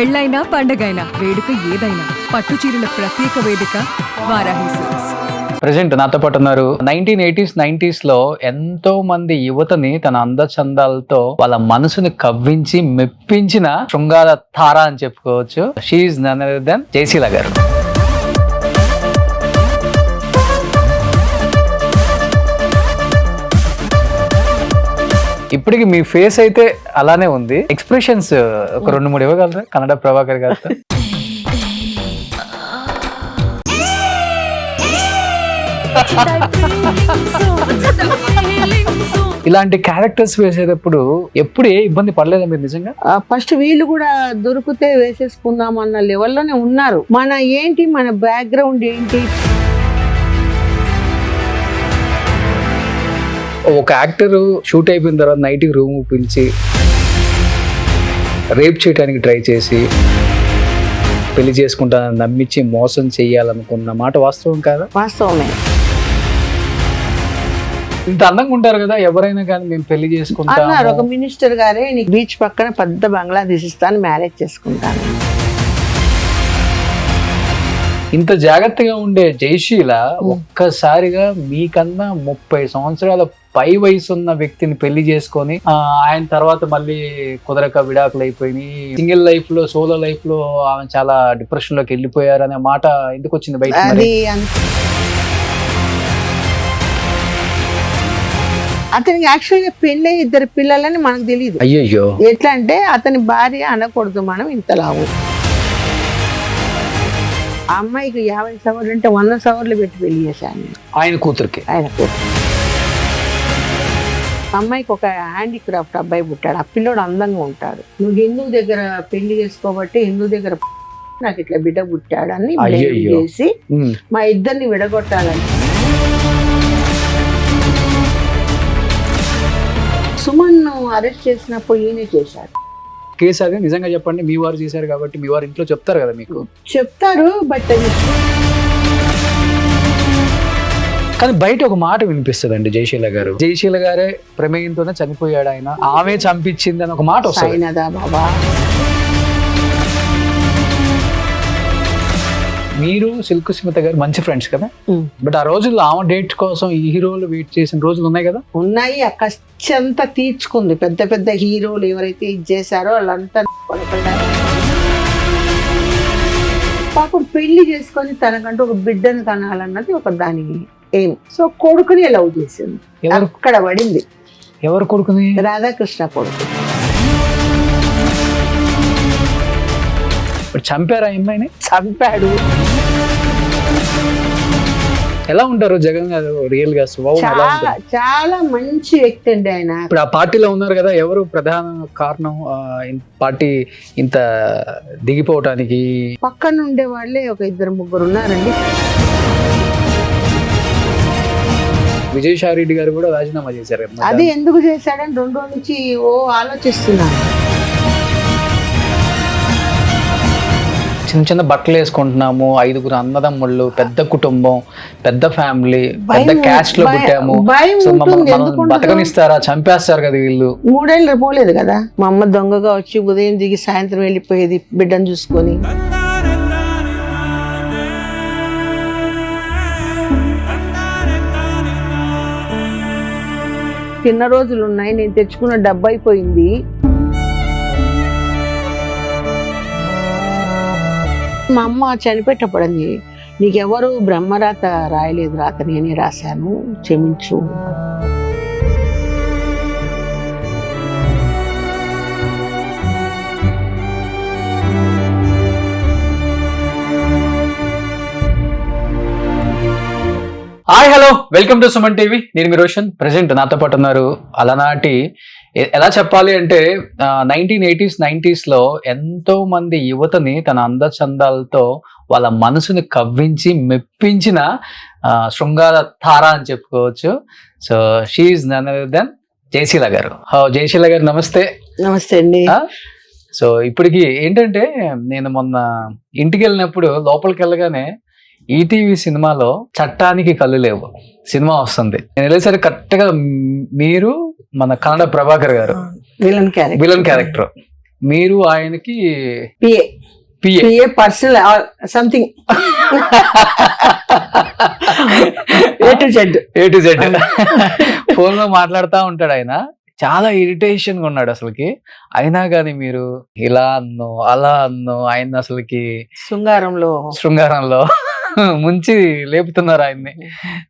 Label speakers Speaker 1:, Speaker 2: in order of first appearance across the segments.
Speaker 1: పెళ్ళైనా పండగైనా వేడుక ఏదైనా పట్టు చీరల ప్రత్యేక వేదిక వారాహి సిల్క్స్.
Speaker 2: ప్రెసెంట్ నాతో పాటు ఉన్నారు 1980s 90s లో ఎంతో మంది యువతని తన అందచందాలతో వాళ్ళ మనసుని కవ్వించి మెప్పించిన శృంగార తార అని చెప్పుకోవచ్చు. She none other than Jayasheela గారు. ఇప్పటికి మీ ఫేస్ అయితే అలానే ఉంది. ఎక్స్ప్రెషన్స్ ఒక 2-3 ఇవ్వగలరా కన్నడ ప్రభాకర్ గారితో? ఇలాంటి క్యారెక్టర్స్ వేసేటప్పుడు ఎప్పుడు ఏ ఇబ్బంది పడలేదా మీరు నిజంగా?
Speaker 3: ఫస్ట్ వీళ్ళు కూడా దొరికితే వేసేసుకుందాం అన్న లెవెల్లోనే ఉన్నారు. మన బ్యాక్గ్రౌండ్ ఏంటి?
Speaker 2: ఒక యాక్టర్ షూట్ అయిపోయిన తర్వాత నైట్కి రూమ్ పిలిచి రేప్ చేయడానికి ట్రై చేసి పెళ్లి చేసుకుంటానని నమ్మించి మోసం చెయ్యాలనుకున్న మాట వాస్తవం కాదా?
Speaker 3: వాస్తవమే.
Speaker 2: ఇంత అందంగా ఉంటారు కదా ఎవరైనా కానీ మేము పెళ్లి చేసుకుంటాం
Speaker 3: అన్నారు. ఒక మినిస్టర్ గారే నీకు బీచ్ పక్కన పెద్ద బంగ్లా తీసిస్తాను, మ్యారేజ్ చేసుకుంటాను.
Speaker 2: ఇంత జాగ్రత్తగా ఉండే జయశీల ఒక్కసారిగా మీకన్నా 30 సంవత్సరాల పై వయసు ఉన్న వ్యక్తిని పెళ్లి చేసుకొని ఆయన తర్వాత మళ్ళీ కుదరక విడాకులు అయిపోయి సింగిల్ లైఫ్ లో సోలో లైఫ్ లో ఆమె చాలా డిప్రెషన్ లోకి వెళ్ళిపోయారు అనే మాట ఎందుకు వచ్చింది బయట?
Speaker 3: అతనికి యాక్చువల్గా పెళ్ళి 2 పిల్లలని మనకు తెలియదు.
Speaker 2: అయ్యయ్యో.
Speaker 3: ఎట్లా అంటే అతని భార్య అనకూడదు మనం ఇంతలావు. ఆ అమ్మాయికి 50 సవర్లు అంటే 100 సవర్లు పెట్టి పెళ్లి చేశాను
Speaker 2: ఆయన కూతురికి.
Speaker 3: అమ్మాయికి ఒక హ్యాండీక్రాఫ్ట్ అబ్బాయి పుట్టాడు. ఆ పిల్లోడు అందంగా ఉంటాడు. నువ్వు హిందూ దగ్గర పెళ్లి చేసుకోబట్టి హిందూ దగ్గర నాకు ఇట్లా బిడ్డ పుట్టాడు అని బ్లేమ్ చేసి మా ఇద్దరిని విడగొట్టాలని సుమన్ అరెస్ట్ చేసినప్పుడు ఈయనే చేశారు
Speaker 2: కేసు. అది నిజంగా చెప్పండి, మీ వారు చేశారు కాబట్టి మీ వారు ఇంట్లో చెప్తారు కదా మీకు?
Speaker 3: చెప్తారు, బట్
Speaker 2: కానీ బయట ఒక మాట వినిపిస్తుందండి జయశీల గారు. జయశీల గారే ప్రమేయంతోనే చనిపోయాడు ఆయన, ఆమె చంపించింది అని ఒక మాట వస్తుంది.
Speaker 3: బాబా
Speaker 2: మీరు సిల్క్ స్మిత గారు మంచి ఫ్రెండ్స్ కదా, బట్ ఆ రోజుల్లో ఆమె డేట్ కోసం ఈ హీరోలు వెయిట్ చేసిన రోజులు ఉన్నాయి కదా?
Speaker 3: ఉన్నాయి. ఆ కష్టంతా తీర్చుకుంది. పెద్ద పెద్ద హీరోలు ఎవరైతే ఇది చేశారో వాళ్ళంతా పాపం పెళ్లి చేసుకొని తనకంటూ ఒక బిడ్డను కనాలన్నది ఒక దాని ఏం. సో కొడుకుని లవ్ చేసింది. అక్కడ పడింది.
Speaker 2: ఎవరు కొడుకుని?
Speaker 3: రాధాకృష్ణ కొడుకు.
Speaker 2: చంపారా అమ్మాయిని?
Speaker 3: చంపాడు.
Speaker 2: ఎలా ఉంటారు జగన్ గారు రియల్ గా?
Speaker 3: చాలా మంచి వ్యక్తి అండి ఆయన.
Speaker 2: ఇప్పుడు ఆ పార్టీలో ఉన్నారు కదా, ఎవరు ప్రధాన కారణం పార్టీ ఇంత దిగిపోవటానికి?
Speaker 3: పక్కన ఉండే వాళ్ళే ఒక 2-3 ఉన్నారండి.
Speaker 2: విజయసాయి రెడ్డి గారు కూడా రాజీనామా చేశారు.
Speaker 3: అది ఎందుకు చేశాడని 2 రోజుల నుంచి ఆలోచిస్తున్నాను.
Speaker 2: చిన్న చిన్న బట్టలు వేసుకుంటున్నాము, 5 అన్నదమ్ముళ్ళు, పెద్ద కుటుంబం, పెద్ద ఫ్యామిలీ, పెద్ద క్యాస్ట్ లో పుట్టాము, బతకనిస్తారా? చంపేస్తారు కదా వీళ్ళు.
Speaker 3: 3 ఏళ్ళు పోలేదు కదా. మా అమ్మ దొంగగా వచ్చి ఉదయం దిగి సాయంత్రం వెళ్ళిపోయేది బిడ్డను చూసుకొని. చిన్న రోజులు ఉన్నాయి. నేను తెచ్చుకున్న డబ్బు అయిపోయింది. మా అమ్మ చనిపెట్టపడింది. నీకెవరు బ్రహ్మరాత రాయలేదు, రాత నేనే రాశాను, క్షమించు.
Speaker 2: Hi, hello, welcome to Suman TV. నేను మీ రోషన్. ప్రెసెంట్ నాతో పాటు ఉన్నారు అలనాటి, ఎలా చెప్పాలి అంటే 1980s 90s లో ఎంతో మంది యువతని తన అందచందాలతో వాళ్ళ మనసుని కవ్వించి మెప్పించిన శృంగార తార అని చెప్పుకోవచ్చు. So she none other than Jayasheela గారు. జయశీల గారు నమస్తే.
Speaker 3: నమస్తే అండి.
Speaker 2: సో ఇప్పటికి ఏంటంటే, నేను మొన్న ఇంటికి వెళ్ళినప్పుడు లోపలికి వెళ్ళగానే ఈటీవీ సినిమాలో చట్టానికి కళ్ళు లేవు సినిమా వస్తుంది. నేను వెళ్ళేసరికి కరెక్ట్ గా మీరు మన కన్నడ ప్రభాకర్ గారు విలన్ క్యారెక్టర్ మీరు ఆయనకి
Speaker 3: PA
Speaker 2: PA
Speaker 3: PA personal something
Speaker 2: A to Z phone లో మాట్లాడుతూ ఉంటాడు ఆయన. చాలా ఇరిటేషన్ గా ఉన్నాడు అసలుకి. అయినా కానీ మీరు ఇలా అన్నో అలా అన్నో ఆయన అసలుకి శృంగారంలో ముంచి లేపుతున్నారు ఆయన్ని.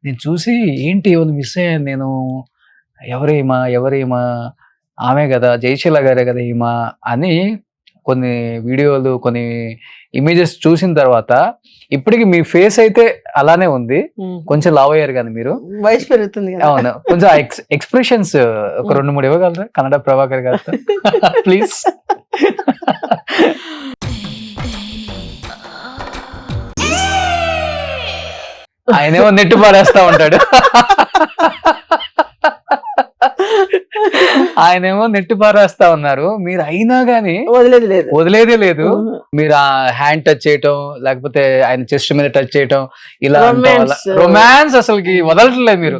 Speaker 2: నేను చూసి ఏంటి ఎవరు మిస్ అయ్యాను నేను, ఎవరేమా ఆమె కదా, జయశీల గారే కదా ఈమా అని కొన్ని వీడియోలు కొన్ని ఇమేజెస్ చూసిన తర్వాత ఇప్పటికి మీ ఫేస్ అయితే అలానే ఉంది, కొంచెం లావ్ అయ్యారు కానీ మీరు.
Speaker 3: వయసు పెరుగుతుంది.
Speaker 2: అవును, కొంచెం ఎక్స్ప్రెషన్స్ ఒక 2-3 ఇవ్వగలరా కన్నడ ప్రభాకర్ గారితో ప్లీజ్? ఆయనేమో నెట్టు పారేస్తా ఉంటాడు, ఆయనేమో నెట్టు పారేస్తా ఉన్నారు, మీరు అయినా గానీ వదిలేదే లేదు. మీరు ఆ హ్యాండ్ టచ్ చేయటం, లేకపోతే ఆయన చెస్ట్ మీద టచ్ చేయటం, ఇలా రొమాన్స్ అసలుకి వదలట్లేదు మీరు.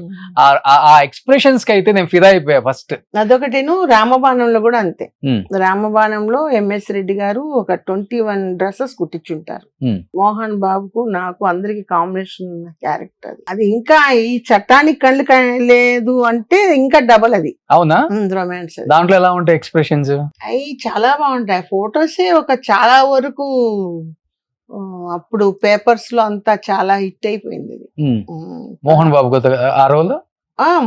Speaker 2: ఆ ఎక్స్ప్రెషన్స్ కి అయితే నేను ఫిదా అయిపోయా ఫస్ట్.
Speaker 3: అదొకటేను. రామబాణంలో కూడా అంతే. రామబాణంలో ఎంఎస్ రెడ్డి గారు ఒక 21 డ్రెస్సెస్ కుట్టించుంటారు. మోహన్ బాబుకు నాకు అందరికి కాంబినేషన్ క్యారెక్టర్ అది. ఇంకా ఈ చట్టానికి కళ్ళు లేదు అంటే ఇంకా డబల్ అది.
Speaker 2: అవునా?
Speaker 3: రొమాన్స్.
Speaker 2: దాంట్లో ఎలా ఉంటాయి ఎక్స్ప్రెషన్స్?
Speaker 3: అవి చాలా బాగుంటాయి. ఫొటోసే ఒక చాలా వరకు అప్పుడు పేపర్స్ లో అంతా చాలా హిట్ అయిపోయింది.
Speaker 2: మోహన్ బాబు ఆ రోల్.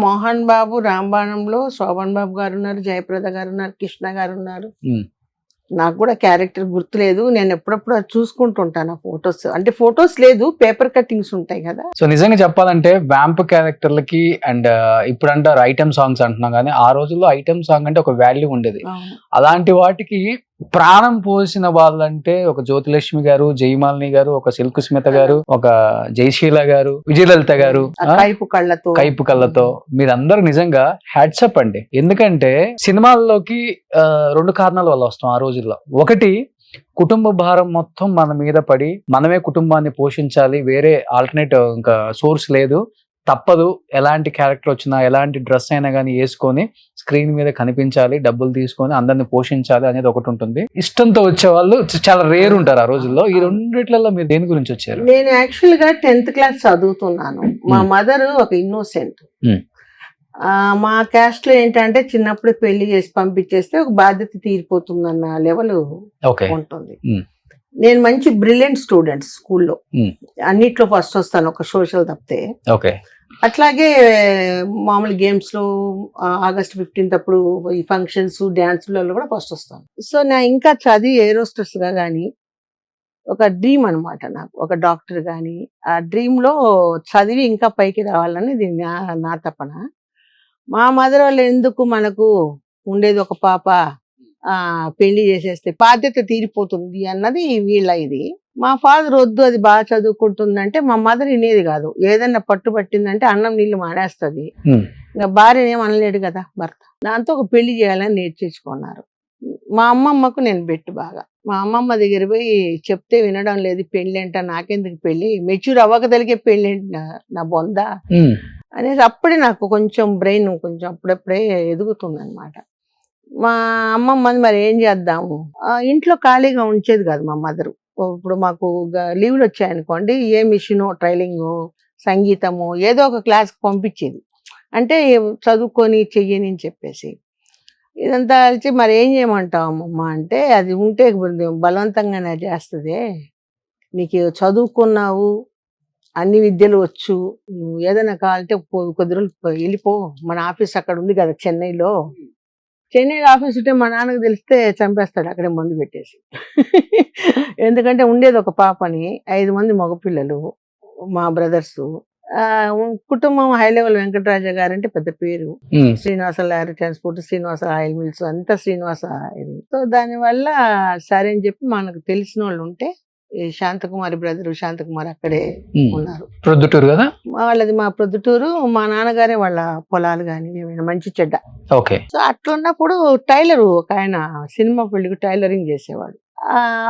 Speaker 3: మోహన్ బాబు రాంబాణంలో శోభన్ బాబు గారు ఉన్నారు, జయప్రద గారు ఉన్నారు, కృష్ణ గారు ఉన్నారు. నాకు కూడా క్యారెక్టర్ గుర్తులేదు, నేను ఎప్పుడప్పుడు చూసుకుంటుంటాను ఫొటోస్. అంటే ఫొటోస్ లేదు, పేపర్ కట్టింగ్స్ ఉంటాయి కదా.
Speaker 2: సో నిజంగా చెప్పాలంటే వ్యాంప్ క్యారెక్టర్లకి అండ్ ఇప్పుడు అంటారు ఐటమ్ సాంగ్స్ అంటున్నాం, కానీ ఆ రోజుల్లో ఐటమ్ సాంగ్ అంటే ఒక వాల్యూ ఉండేది. అలాంటి వాటికి ప్రాణం పోసిన వాళ్ళంటే ఒక జ్యోతిలక్ష్మి గారు, జయమాలిని గారు, ఒక సిల్క్ స్మిత గారు, ఒక జయశీల గారు, విజయలలిత గారు, కైపు కళ్ళతో మీరందరూ నిజంగా హ్యాట్సప్ అండి. ఎందుకంటే సినిమాల్లోకి 2 కారణాల వల్ల వస్తాం ఆ రోజుల్లో. ఒకటి, కుటుంబ భారం మొత్తం మన మీద పడి మనమే కుటుంబాన్ని పోషించాలి, వేరే ఆల్టర్నేటివ్ ఇంకా సోర్స్ లేదు, తప్పదు, ఎలాంటి క్యారెక్టర్ వచ్చినా ఎలాంటి డ్రెస్ అయినా కానీ వేసుకొని స్క్రీన్ మీద కనిపించాలి, డబ్బులు తీసుకొని అందరిని పోషించాలి అనేది ఒకటి ఉంటుంది. ఇష్టంతో వచ్చే వాళ్ళు చాలా రేర్ ఉంటారు ఆ రోజుల్లో. ఈ రెండిట్లలో మీరు దేని గురించి వచ్చారు?
Speaker 3: నేను యాక్చువల్ గా 10th క్లాస్ చదువుతున్నాను. మా మదర్ ఒక ఇన్నోసెంట్. మా క్యాస్ట్ లో ఏంటంటే చిన్నప్పుడు పెళ్లి చేసి పంపించేస్తే ఒక బాధ్యత తీరిపోతుందన్న లెవెల్ ఉంటుంది. నేను మంచి బ్రిలియంట్ స్టూడెంట్ స్కూల్లో, అన్నిట్లో ఫస్ట్ వస్తాను, ఒక సోషల్ తప్పితే. అట్లాగే మామూలు గేమ్స్ లో ఆగస్ట్ 15th అప్పుడు ఈ ఫంక్షన్స్ డ్యాన్స్లలో కూడా ఫస్ట్ వస్తాను. సో నా ఇంకా చదివి ఏరోస్టర్స్ గా కానీ ఒక డ్రీమ్ అనమాట నాకు, ఒక డాక్టర్ కానీ. ఆ డ్రీమ్ లో చదివి ఇంకా పైకి రావాలని ఇది నా తపన. మా మదర్ వాళ్ళు ఎందుకు మనకు ఉండేది ఒక పాప, పెళ్లి చేసేస్తే బాధ్యత తీరిపోతుంది అన్నది వీళ్ళ ఇది. మా ఫాదర్ వద్దు, అది బాగా చదువుకుంటుందంటే మా మదర్ వినేది కాదు. ఏదన్నా పట్టుబట్టిందంటే అన్నం నీళ్లు మానేస్తుంది. ఇంకా భార్య ఏం అనలేడు కదా భర్త. దాంతో ఒక పెళ్లి చేయాలని నేర్చేసుకున్నారు. మా అమ్మమ్మకు నేను బెట్టు బాగా. మా అమ్మమ్మ దగ్గర పోయి చెప్తే వినడం లేదు, పెళ్లి అంట, నాకెందుకు పెళ్లి, మెచ్యూర్ అవ్వక తెలిగే పెళ్లి నా బొంద అనేది. అప్పుడే నాకు కొంచెం బ్రెయిన్ కొంచెం అప్పుడప్పుడే ఎదుగుతుంది అనమాట. మా అమ్మమ్మని మరి ఏం చేద్దాము, ఇంట్లో ఖాళీగా ఉంచేది కాదు మా మదరు. ఇప్పుడు మాకు లీవ్లు వచ్చాయనుకోండి, ఏ మిషను, ట్రైలింగు, సంగీతము ఏదో ఒక క్లాస్కి పంపించేది. అంటే చదువుకొని చెయ్యని చెప్పేసి. ఇదంతా కలిసి మరి ఏం చేయమంటావు అమ్మమ్మ అంటే, అది ఉంటే బలవంతంగానే చేస్తుంది, నీకు చదువుకున్నావు, అన్ని విద్యలు వచ్చు, నువ్వు ఏదైనా కావాలంటే కొద్ది రోజులు వెళ్ళిపో, మన ఆఫీస్ అక్కడ ఉంది కదా చెన్నైలో ఆఫీస్ ఉంటే మా నాన్నకు తెలిస్తే చంపేస్తాడు అక్కడే మందు పెట్టేసి. ఎందుకంటే ఉండేది ఒక పాపని, 5 మంది మగపిల్లలు మా బ్రదర్స్. కుటుంబం హై లెవెల్. వెంకటరాజ గారు అంటే పెద్ద పేరు, Srinivasa lorry transport, Srinivasa oil mills అంతా శ్రీనివాస. సో దానివల్ల సరే అని చెప్పి మనకు తెలిసిన వాళ్ళు ఉంటే, శాంతకుమారి బ్రదరు శాంతకుమారి అక్కడే ఉన్నారు,
Speaker 2: ప్రొద్దుటూరు కదా
Speaker 3: వాళ్ళది. మా ప్రొద్దుటూరు. మా నాన్నగారే వాళ్ళ పొలాలు కానీ ఏమైనా మంచి చెడ్డ. సో అట్లున్నప్పుడు టైలరు ఒక ఆయన సినిమా పెళ్లికి టైలరింగ్ చేసేవాడు,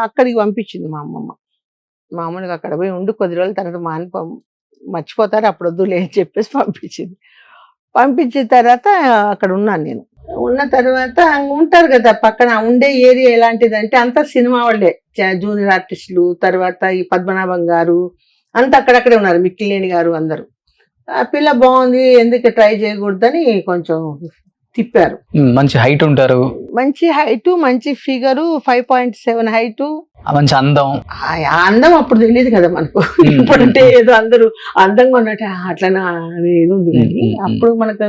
Speaker 3: అక్కడికి పంపించింది మా అమ్మమ్మ. మామూలుగా అక్కడ పోయి ఉండి కొద్ది రోజుల తర్వాత మర్చిపోతారు, అప్పుడు వద్దులే అని చెప్పేసి పంపించింది. పంపించిన తర్వాత అక్కడ ఉన్నాను నేను. ఉన్న తర్వాత ఉంటారు కదా పక్కన ఉండే ఏరియా ఎలాంటిదంటే అంతా సినిమా వాళ్ళే, జూనియర్ ఆర్టిస్టులు, తర్వాత ఈ పద్మనాభం గారు అంతా అక్కడక్కడే ఉన్నారు, మిక్కిలేని గారు అందరూ. ఆ పిల్ల బాగుంది ఎందుకు ట్రై చేయకూడదని కొంచెం తిప్పారు.
Speaker 2: మంచి హైట్ ఉంటారు,
Speaker 3: మంచి హైటు, మంచి ఫిగరు, 5.7 హైటు,
Speaker 2: మంచి అందం.
Speaker 3: ఆ అందం అప్పుడు తెలియదు కదా మనకు. ఇప్పుడంటే ఏదో అందరూ అందంగా ఉన్నట్టు అట్లనా అనేది ఉంది కానీ అప్పుడు మనకు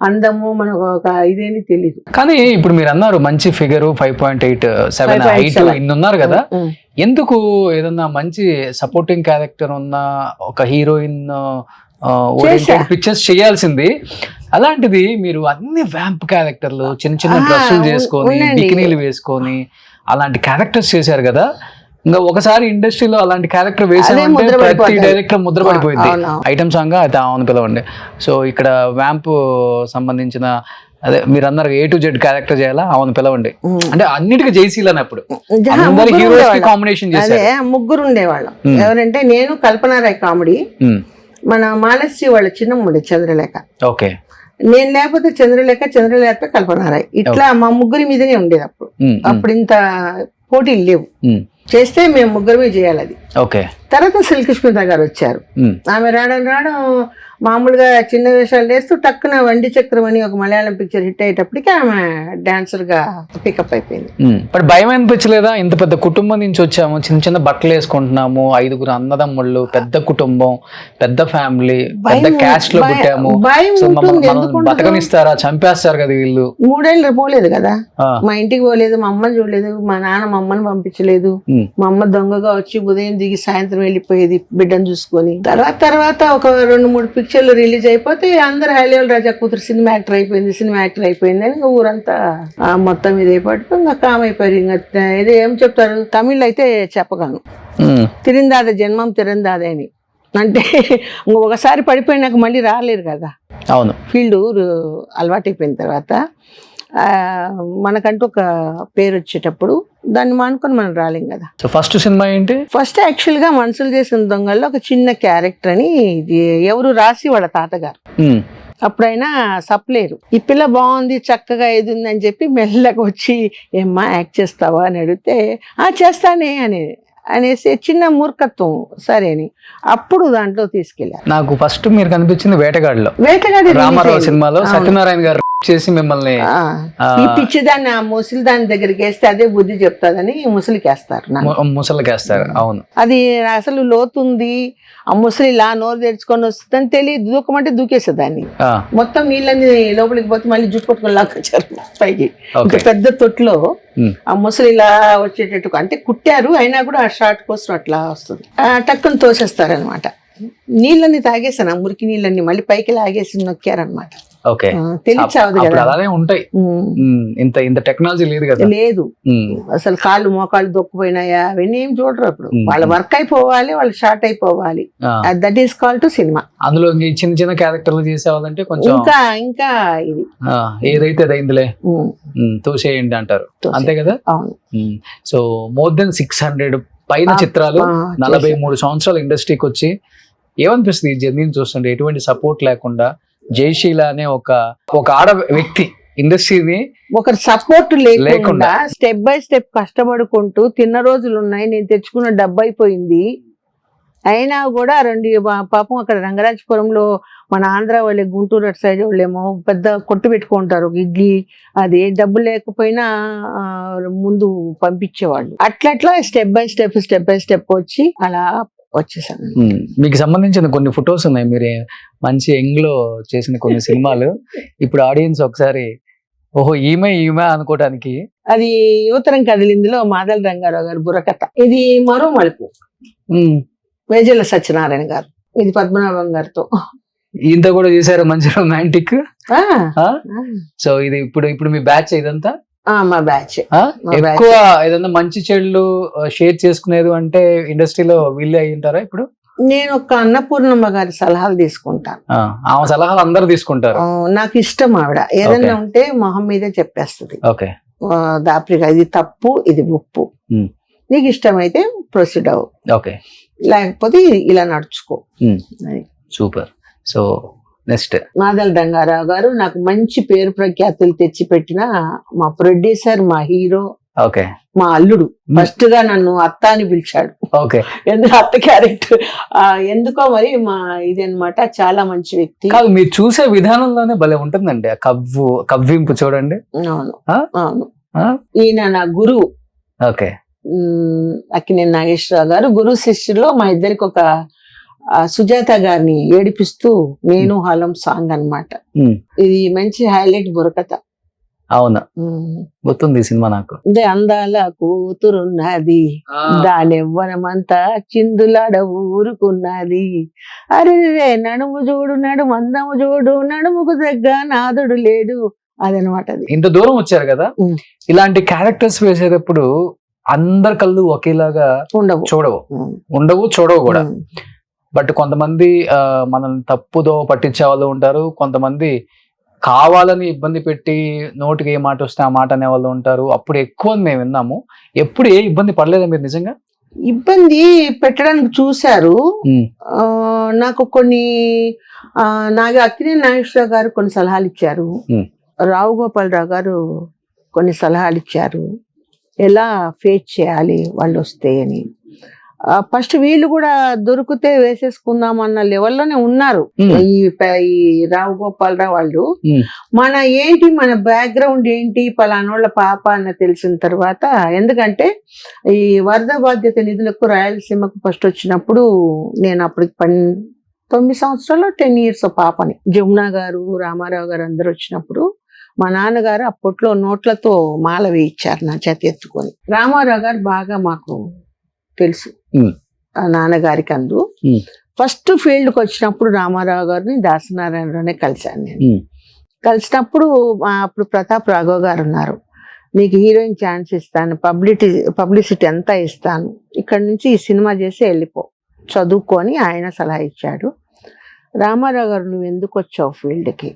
Speaker 3: అందము మనకు ఒక ఇదేని తెలియదు.
Speaker 2: కానీ ఇప్పుడు మీరు అన్నారు మంచి ఫిగర్ 5.87 హైట్ ఇన్ని ఉన్నారు కదా, ఎందుకు ఏదన్నా మంచి సపోర్టింగ్ క్యారెక్టర్ ఉన్న ఒక హీరోయిన్ పిక్చర్స్ చేయాల్సింది, అలాంటిది మీరు అన్ని వ్యాంప్ క్యారెక్టర్లు చిన్న చిన్న డ్రెస్సులు చేసుకొని బికినీలు వేసుకొని అలాంటి క్యారెక్టర్స్ చేశారు కదా. ఇంకా ఒకసారి ఇండస్ట్రీలో అలాంటి క్యారెక్టర్ వేసామంటే ప్రతి డైరెక్టర్ ముద్ర పడిపోయింది. ఐటమ్ సాంగ్ అయితే ఆమెను పిలవండి. సో ఇక్కడ వ్యాంప్ సంబంధించిన అదే మీరు అన్నారు A to Z క్యారెక్టర్ చేయాలా, ఆమెను పిలవండి అంటే అన్నిటికీ జయశీల అప్పుడు అందరి హీరోస్ కి కాంబినేషన్ చేశారు.
Speaker 3: ముగ్గురు ఉండేవాళ్ళం. ఎవరంటే నేను, కల్పనారాయ్ కామెడీ, మన మాలస్య వాళ్ళ చిన్నమ్ముండే చంద్రలేఖ,
Speaker 2: ఓకే,
Speaker 3: నేను లేకపోతే చంద్రలేఖ కల్పనారాయ్, ఇట్లా మా ముగ్గురి మీదనే ఉండేది అప్పుడు. అప్పుడు ఇంత పోటీలు లేవు, చేస్తే మేము ముగ్గురమే చేయాలి అది.
Speaker 2: ఓకే.
Speaker 3: తర్వాత శ్రీకృష్ణ గారు వచ్చారు. ఆమె రావడం మామూలుగా చిన్న వేషాలు వేస్తూ టక్కున వండి చక్రం అని ఒక మలయాళం పిక్చర్ హిట్ అయ్యేటప్పటికి ఆమె డాన్సర్ గా పికప్ అయిపోయింది.
Speaker 2: బట్ భయం అనిపించలేదా? ఇంత పెద్ద కుటుంబం నుంచి వచ్చాము, చిన్న చిన్న బట్టలు వేసుకుంటున్నాము, 5 అన్నదమ్ముళ్ళు, పెద్ద కుటుంబం, పెద్ద ఫ్యామిలీ, పెద్ద క్యాస్ట్ లో పుట్టాము, బతకనిస్తారా, చంపేస్తారు కదా వీళ్ళు.
Speaker 3: 3 ఏళ్ళు పోలేదు కదా, మా ఇంటికి పోలేదు, మా అమ్మని చూడలేదు, మా నాన్న మా అమ్మని పంపించలేదు. మా అమ్మ దొంగగా వచ్చి ఉదయం దిగి సాయంత్రం వెళ్ళిపోయేది బిడ్డను చూసుకొని. తర్వాత ఒక 2-3 పిక్చర్లు రిలీజ్ అయిపోతే అందరు హైలేవల్ రాజా కూతురు సినిమా యాక్టర్ అయిపోయింది అని ఊరంతా మొత్తం ఇది అయిపోయి ఇంకా కామ్ అయిపోయారు. ఇంకా ఇది ఏం చెప్తారు, తమిళ్ అయితే చెప్పగలను, తిరిందాద జన్మం తిరిందాదే అని. అంటే ఒకసారి పడిపోయినాక మళ్ళీ రాలేరు కదా.
Speaker 2: అవును,
Speaker 3: ఫీల్డ్ అలవాటైపోయిన తర్వాత మనకంటూ ఒక పేరు వచ్చేటప్పుడు దాన్ని మానుకొని మనం రాలేం కదా.
Speaker 2: ఫస్ట్ సినిమా ఏంటి?
Speaker 3: ఫస్ట్ యాక్చువల్ గా మనసులు చేసిన దొంగల్లో ఒక చిన్న క్యారెక్టర్ అని, ఎవరు రాసి వాళ్ళ తాతగారు, అప్పుడైనా సప్లేరు. ఈ పిల్ల బాగుంది చక్కగా ఏది ఉంది అని చెప్పి మెల్లగా వచ్చి ఏమ్మా యాక్ట్ చేస్తావా అని అడిగితే చేస్తానే అనేసి చిన్న మూర్ఖత్వం సరే అని అప్పుడు దాంట్లో తీసుకెళ్ళారు.
Speaker 2: నాకు ఫస్ట్ మీరు కనిపించింది వేటగాడిలో,
Speaker 3: వేటగాడి
Speaker 2: రామారావు సినిమాలో సత్యనారాయణ గారు చేసి మిమ్మల్ని
Speaker 3: ఈ పిచ్చిదాన్ని ఆ ముసలి దాని దగ్గరికి వేస్తే అదే బుద్ధి చెప్తాదని ముసలికేస్తారు.
Speaker 2: అవును,
Speaker 3: అది అసలు లోతుంది, ఆ ముసలి ఇలా నోరు తెరుచుకొని వస్తుందని తెలియదు, దూకమంటే దూకేసేదాన్ని. మొత్తం నీళ్ళని లోపలికి పోతే మళ్ళీ జుట్టు పట్టుకొని లాక్కొచ్చారు పైకి. పెద్ద తొట్టులో ఆ ముసలి ఇలా వచ్చేటట్టు అంటే కుట్టారు, అయినా కూడా ఆ షార్ట్ కోసం అట్లా వస్తుంది, టక్కుని తోసేస్తారనమాట. నీళ్ళని తాగేసాను, ఆ మురికి నీళ్ళని మళ్ళీ పైకి లాగేసి నొక్కారనమాట.
Speaker 2: ఓకే,
Speaker 3: తెలియచావదు కదా,
Speaker 2: అలానే ఉంటాయి. ఇంత టెక్నాలజీ లేదు కదా,
Speaker 3: లేదు అసలు. కాళ్ళు మోకాళ్ళు దొక్కుపోయినాయా అవన్నీ ఏం చూడరు అప్పుడు. వాళ్ళ వర్క్ అయిపోవాలి, వాళ్ళు షార్ట్ అయిపోవాలి. That is call to cinema.
Speaker 2: అందులో చిన్న చిన్న క్యారెక్టర్లు చేసేవాళ్ళంటే కొంచెం
Speaker 3: ఇంకా ఇది
Speaker 2: ఏదైతే అదైందిలే తోసేయండి అంటారు, అంతే కదా. సో మోర్ దెన్ 600 పైన చిత్రాలు, 43 సంవత్సరాలు ఇండస్ట్రీకి వచ్చి ఏమనిపిస్తుంది ఈ జర్నీని చూస్తుంటే? ఎటువంటి సపోర్ట్ లేకుండా జయశీల అనే ఒక ఆడ వ్యక్తి ఇండస్ట్రీని
Speaker 3: ఒకరి సపోర్ట్ లేకుండా స్టెప్ బై స్టెప్ కష్టపడుకుంటూ తిన్న రోజులు ఉన్నాయి. నేను తెచ్చుకున్న డబ్బు అయిపోయింది, అయినా కూడా పాపం అక్కడ రంగరాజపురంలో మన ఆంధ్ర వాళ్ళే, గుంటూరు అటు సైడ్ వాళ్ళేమో పెద్ద కొట్టు పెట్టుకుంటారు ఇడ్లీ, అది డబ్బు లేకపోయినా ముందు పంపించేవాళ్ళు. అట్లా స్టెప్ బై స్టెప్ వచ్చి అలా వచ్చేసాను.
Speaker 2: మీకు సంబంధించిన కొన్ని ఫొటోస్ ఉన్నాయి, మీరు మంచి యంగ్ లో చేసిన కొన్ని సినిమాలు. ఇప్పుడు ఆడియన్స్ ఒకసారి ఓహో ఈమె అనుకోవడానికి,
Speaker 3: అది యువతరం కదిలిందిలో మాదల రంగారావు గారు బుర్రకథ, ఇది మరో మలుపు వేజల సత్యనారాయణ గారు, ఇది పద్మనాభం గారితో
Speaker 2: ఇంత కూడా చేశారు, మంచి రొమాంటిక్. సో ఇది ఇప్పుడు మీ బ్యాచ్ ఇదంతా?
Speaker 3: మా బ్యాచ్.
Speaker 2: ఎక్కువ ఏదన్నా మంచి చెడులు షేర్ చేసుకునేది అంటే ఇండస్ట్రీలో వీళ్ళే అయి ఉంటారా ఇప్పుడు?
Speaker 3: నేను ఒక అన్నపూర్ణమ్మ గారి సలహాలు తీసుకుంటాను.
Speaker 2: ఆమె సలహాలు అందరు తీసుకుంటారు.
Speaker 3: నాకు ఇష్టం ఆవిడ, ఏదన్నా ఉంటే మొహం మీదే చెప్పేస్తుంది. దాప్రిగా ఇది తప్పు, ఇది ఉప్పు, నీకు ఇష్టమైతే ప్రొసీడ్ అవ్వు, లేకపోతే ఇలా నడుచుకో.
Speaker 2: Super. So next
Speaker 3: Madala Rangarao గారు నాకు మంచి పేరు ప్రఖ్యాతులు తెచ్చిపెట్టిన మా ప్రొడ్యూసర్, మా హీరో,
Speaker 2: ఓకే
Speaker 3: మా అల్లుడు. ఫస్ట్ గా నన్ను అత్త అని పిలిచాడు.
Speaker 2: ఓకే
Speaker 3: ఎందుకు అత్త క్యారెక్టర్ ఎందుకో మరి మా ఇది అన్నమాట. చాలా మంచి వ్యక్తి.
Speaker 2: కాదు, మీరు చూసే విధానంలోనే భలే ఉంటుందండి ఆ కవ్వింపు చూడండి.
Speaker 3: అవును
Speaker 2: ఆ?
Speaker 3: అవును.
Speaker 2: ఆ?
Speaker 3: ఈయన నా గురువు
Speaker 2: ఓకే
Speaker 3: అక్కినేని నాగేశ్వరరావు గారు. గురువు శిష్యుల్లో మా ఇద్దరికి ఒక సుజాత గారిని ఏడిపిస్తూ నేను హాలం సాంగ్ అన్నమాట. ఇది మంచి హైలైట్ బుర్రకథ.
Speaker 2: అవును, గుర్తుంది ఈ సినిమా నాకు.
Speaker 3: అదే అందాల కూతురున్నది, దానెవ్వనమంతా చిందులాడ ఊరుకున్నది, అరే నడుము చూడు నడుము అందము చూడు, నడుముకు దగ్గ నాదుడు లేడు, అదనమాట. అది
Speaker 2: ఇంత దూరం వచ్చారు కదా, ఇలాంటి క్యారెక్టర్స్ వేసేటప్పుడు అందరి కళ్ళు ఒకేలాగా ఉండవు చూడవు కూడా. బట్ కొంతమంది మనల్ని తప్పుదో పట్టించే వాళ్ళు ఉంటారు, కొంతమంది కావాలని ఇబ్బంది పెట్టి నోటికి ఏ మాట వస్తే ఆ మాట అనే వాళ్ళు ఉంటారు. అప్పుడు ఎక్కువ మేము విన్నాము. ఎప్పుడు ఏ ఇబ్బంది పడలేదా మీరు నిజంగా?
Speaker 3: ఇబ్బంది పెట్టడానికి చూశారు. నాకు కొన్ని అక్కినేని నాగేశ్వరరావు గారు కొన్ని సలహాలు ఇచ్చారు, రావు గోపాలరావు గారు కొన్ని సలహాలు ఇచ్చారు, ఎలా ఫేస్ చేయాలి వాళ్ళు వస్తే అని. ఫస్ట్ వీళ్ళు కూడా దొరికితే వేసేసుకుందాం అన్న లెవెల్లోనే ఉన్నారు ఈ రావు గోపాలరావు వాళ్ళు. మన బ్యాక్గ్రౌండ్ ఏంటి, పలానోళ్ళ పాప అన్న తెలిసిన తర్వాత, ఎందుకంటే ఈ వరద బాధ్యత నిధులకు రాయలసీమకు ఫస్ట్ వచ్చినప్పుడు నేను అప్పటికి 9 సంవత్సరాలు 10 years పాపని. జమునా గారు, రామారావు గారు అందరు వచ్చినప్పుడు మా నాన్నగారు అప్పట్లో నోట్లతో మాల వేయించారు నా చేతి ఎత్తుకొని. రామారావు గారు బాగా మాకు తెలుసు, నాన్నగారికి అందు. ఫస్ట్ ఫీల్డ్కి వచ్చినప్పుడు రామారావు గారిని దాసనారాయణలోనే కలిశాను నేను. కలిసినప్పుడు అప్పుడు ప్రతాప్ రాఘవ్ గారు ఉన్నారు, నీకు హీరోయిన్ ఛాన్స్ ఇస్తాను, పబ్లిసిటీ అంతా ఇస్తాను, ఇక్కడ నుంచి ఈ సినిమా చేసి వెళ్ళిపో, చదువుకొని ఆయన సలహా ఇచ్చాడు. రామారావు గారు నువ్వు ఎందుకు వచ్చావు ఫీల్డ్కి,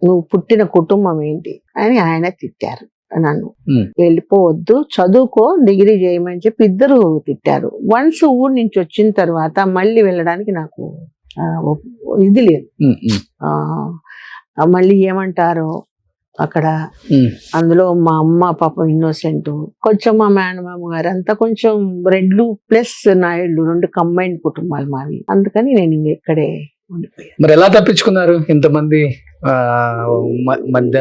Speaker 3: నువ్వు పుట్టిన కుటుంబం ఏంటి అని ఆయన తిట్టారు నన్ను. వెళ్ళిపోవద్దు, చదువుకో, డిగ్రీ చేయమని చెప్పి ఇద్దరు తిట్టారు. వన్స్ ఊరు నుంచి వచ్చిన తర్వాత మళ్ళీ వెళ్ళడానికి నాకు ఇది లేదు. మళ్ళీ ఏమంటారో అక్కడ. అందులో మా అమ్మ పాపం ఇన్నోసెంట్, కొంచెం మా మేనమామ గారు అంతా కొంచెం రెడ్లు ప్లస్ నాయుళ్ళు, 2 కంబైన్డ్ కుటుంబాలు మావి. అందుకని నేను ఇక్కడే ఉండిపోయాను.
Speaker 2: మరి ఎలా తప్పించుకున్నారు ఇంతమంది మధ్య?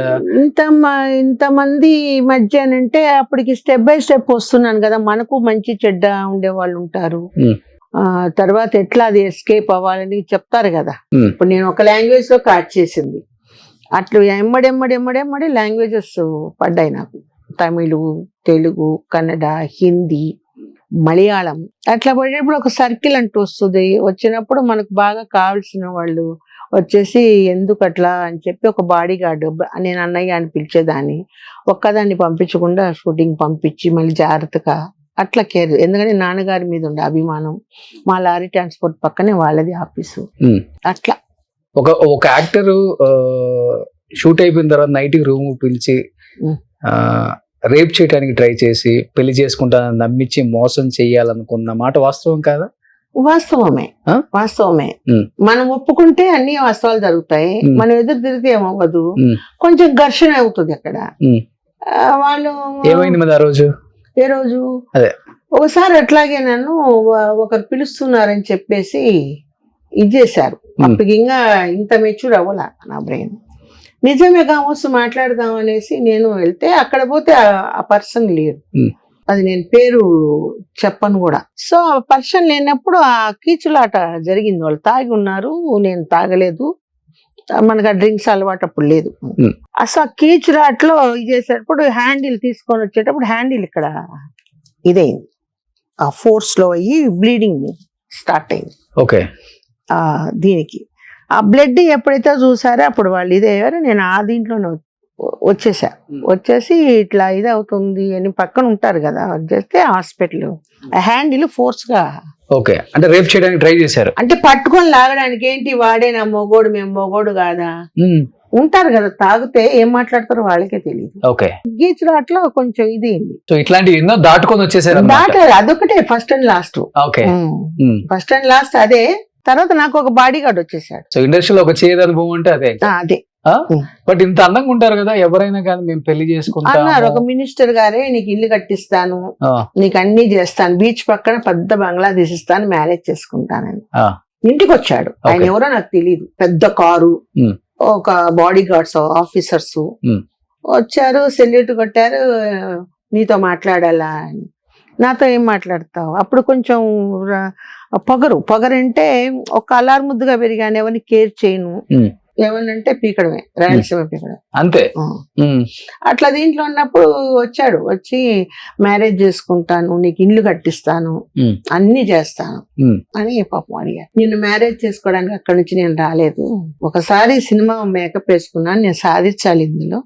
Speaker 3: ఇంతమంది మధ్య అంటే అప్పటికి స్టెప్ బై స్టెప్ వస్తున్నాను కదా, మనకు మంచి చెడ్డ ఉండే వాళ్ళు ఉంటారు. తర్వాత ఎట్లా అది ఎస్కేప్ అవ్వాలని చెప్తారు కదా. ఇప్పుడు నేను ఒక లాంగ్వేజ్ లో కాట్ చేసింది, అట్లా ఎమ్మడెమ్మడి లాంగ్వేజెస్ పడ్డాయి నాకు. తమిళు, తెలుగు, కన్నడ, హిందీ, మలయాళం. అట్లా పడేటప్పుడు ఒక సర్కిల్ అంటూ వస్తుంది. వచ్చినప్పుడు మనకు బాగా కావాల్సిన వాళ్ళు వచ్చేసి ఎందుకు అట్లా అని చెప్పి ఒక బాడీ గార్డ్, నేను అన్నయ్య అని పిలిచేదాన్ని, ఒక్కదాన్ని పంపించకుండా షూటింగ్ పంపించి మళ్ళీ జాగ్రత్తగా అట్లా కేర్. ఎందుకంటే నాన్నగారి మీద ఉండే అభిమానం, మా లారీ ట్రాన్స్పోర్ట్ పక్కనే వాళ్ళది ఆఫీసు. అట్లా
Speaker 2: ఒక యాక్టర్ షూట్ అయిపోయిన తర్వాత నైట్ రూమ్ పిలిచి రేప్ చేయడానికి ట్రై చేసి పెళ్లి చేసుకుంటానని నమ్మించి మోసం చెయ్యాలనుకున్న మాట వాస్తవం కాదా?
Speaker 3: వాస్తవమే. మనం ఒప్పుకుంటే అన్ని వాస్తవాలు జరుగుతాయి, మనం ఎదురు తిరిగితే ఏమవ్వదు, కొంచెం ఘర్షణ అవుతుంది అక్కడ. వాళ్ళు
Speaker 2: ఏమైంది మరి ఆ రోజు?
Speaker 3: ఏ రోజు ఒకసారి అట్లాగే నన్ను ఒకరు పిలుస్తున్నారని చెప్పేసి ఇది చేశారు. అప్పటికి ఇంకా ఇంత మెచ్యూర్ అవ్వలా నా బ్రెయిన్. నిజమే కావచ్చు మాట్లాడదాం అనేసి నేను వెళ్తే అక్కడ పోతే ఆ పర్సన్ లేరు. అది నేను పేరు చెప్పను కూడా. సో ఆ పర్సన్ లేనప్పుడు ఆ కీచులాట జరిగింది. వాళ్ళు తాగి ఉన్నారు, నేను తాగలేదు, మనకు ఆ డ్రింక్స్ అలవాటు అప్పుడు లేదు. అసలు ఆ కీచులాట్లో ఇది చేసేటప్పుడు హ్యాండిల్ తీసుకొని వచ్చేటప్పుడు హ్యాండిల్ ఇక్కడ ఇదైంది, ఆ ఫోర్స్ లో అయ్యి బ్లీడింగ్ స్టార్ట్ అయింది.
Speaker 2: ఓకే,
Speaker 3: దీనికి ఆ బ్లడ్ ఎప్పుడైతే చూసారో అప్పుడు వాళ్ళు ఇదయ్యారు. నేను ఆ దీంట్లోనే వచ్చేసి ఇట్లా ఇది అవుతుంది అని పక్కన ఉంటారు కదా, వచ్చేస్తే హాస్పిటల్ హ్యాండిల్ ఫోర్స్ గా.
Speaker 2: ఓకే, అంటే రేప్ చేయడానికి ట్రై చేశారు,
Speaker 3: అంటే పట్టుకొని లాగడానికి. ఏంటి వాడేనా మొగోడు, మేము మొగోడు కాదా ఉంటారు కదా, తాగితే ఏం మాట్లాడతారో వాళ్ళకే తెలియదు.
Speaker 2: ఓకే,
Speaker 3: గీచులాట్లో కొంచెం ఇది
Speaker 2: ఇట్లాంటి ఎన్నో దాటుకొని వచ్చేసారు.
Speaker 3: దాటారు, అదొకటే first and last.
Speaker 2: Okay,
Speaker 3: first and last అదే. తర్వాత నాకు ఒక బాడీ గార్డ్ వచ్చేసాడు.
Speaker 2: సో ఇండస్ట్రీలో ఒక చేదు అనుభవం అంటే అదే.
Speaker 3: అదే
Speaker 2: బట్ ఇంత అందంగా ఉంటారు కదా ఎవరైనా కానీ మేము పెళ్లి చేసుకుంటాం
Speaker 3: అన్నారు. ఒక మినిస్టర్ గారే నీకు ఇల్లు కట్టిస్తాను, నీకు అన్ని చేస్తాను, బీచ్ పక్కన పెద్ద బంగ్లా తీసిస్తాను, మ్యారేజ్ చేసుకుంటానని ఇంటికి వచ్చాడు. ఆయన ఎవరో నాకు తెలియదు. పెద్ద కారు, ఒక బాడీ గార్డ్స్ ఆఫీసర్స్ వచ్చారు, సెల్యూట్ కొట్టారు, నీతో మాట్లాడాలా అని. నాతో ఏం మాట్లాడతావు? అప్పుడు కొంచెం పొగరంటే ఒక అల్లారు ముద్దుగా పెరిగాను, ఎవరిని కేర్ చేయను, ఏమనంటే పీకడమే, రాయలసీమ పీకడం అంతే. అట్లా దీంట్లో ఉన్నప్పుడు వచ్చాడు, వచ్చి మ్యారేజ్ చేసుకుంటాను, నీకు ఇల్లు కట్టిస్తాను, అన్ని చేస్తాను అని పాపం అడిగారు. నేను మ్యారేజ్ చేసుకోవడానికి అక్కడి నుంచి నేను రాలేదు, ఒకసారి సినిమా మేకప్ వేసుకున్నాను, నేను సాధించాలి ఇందులో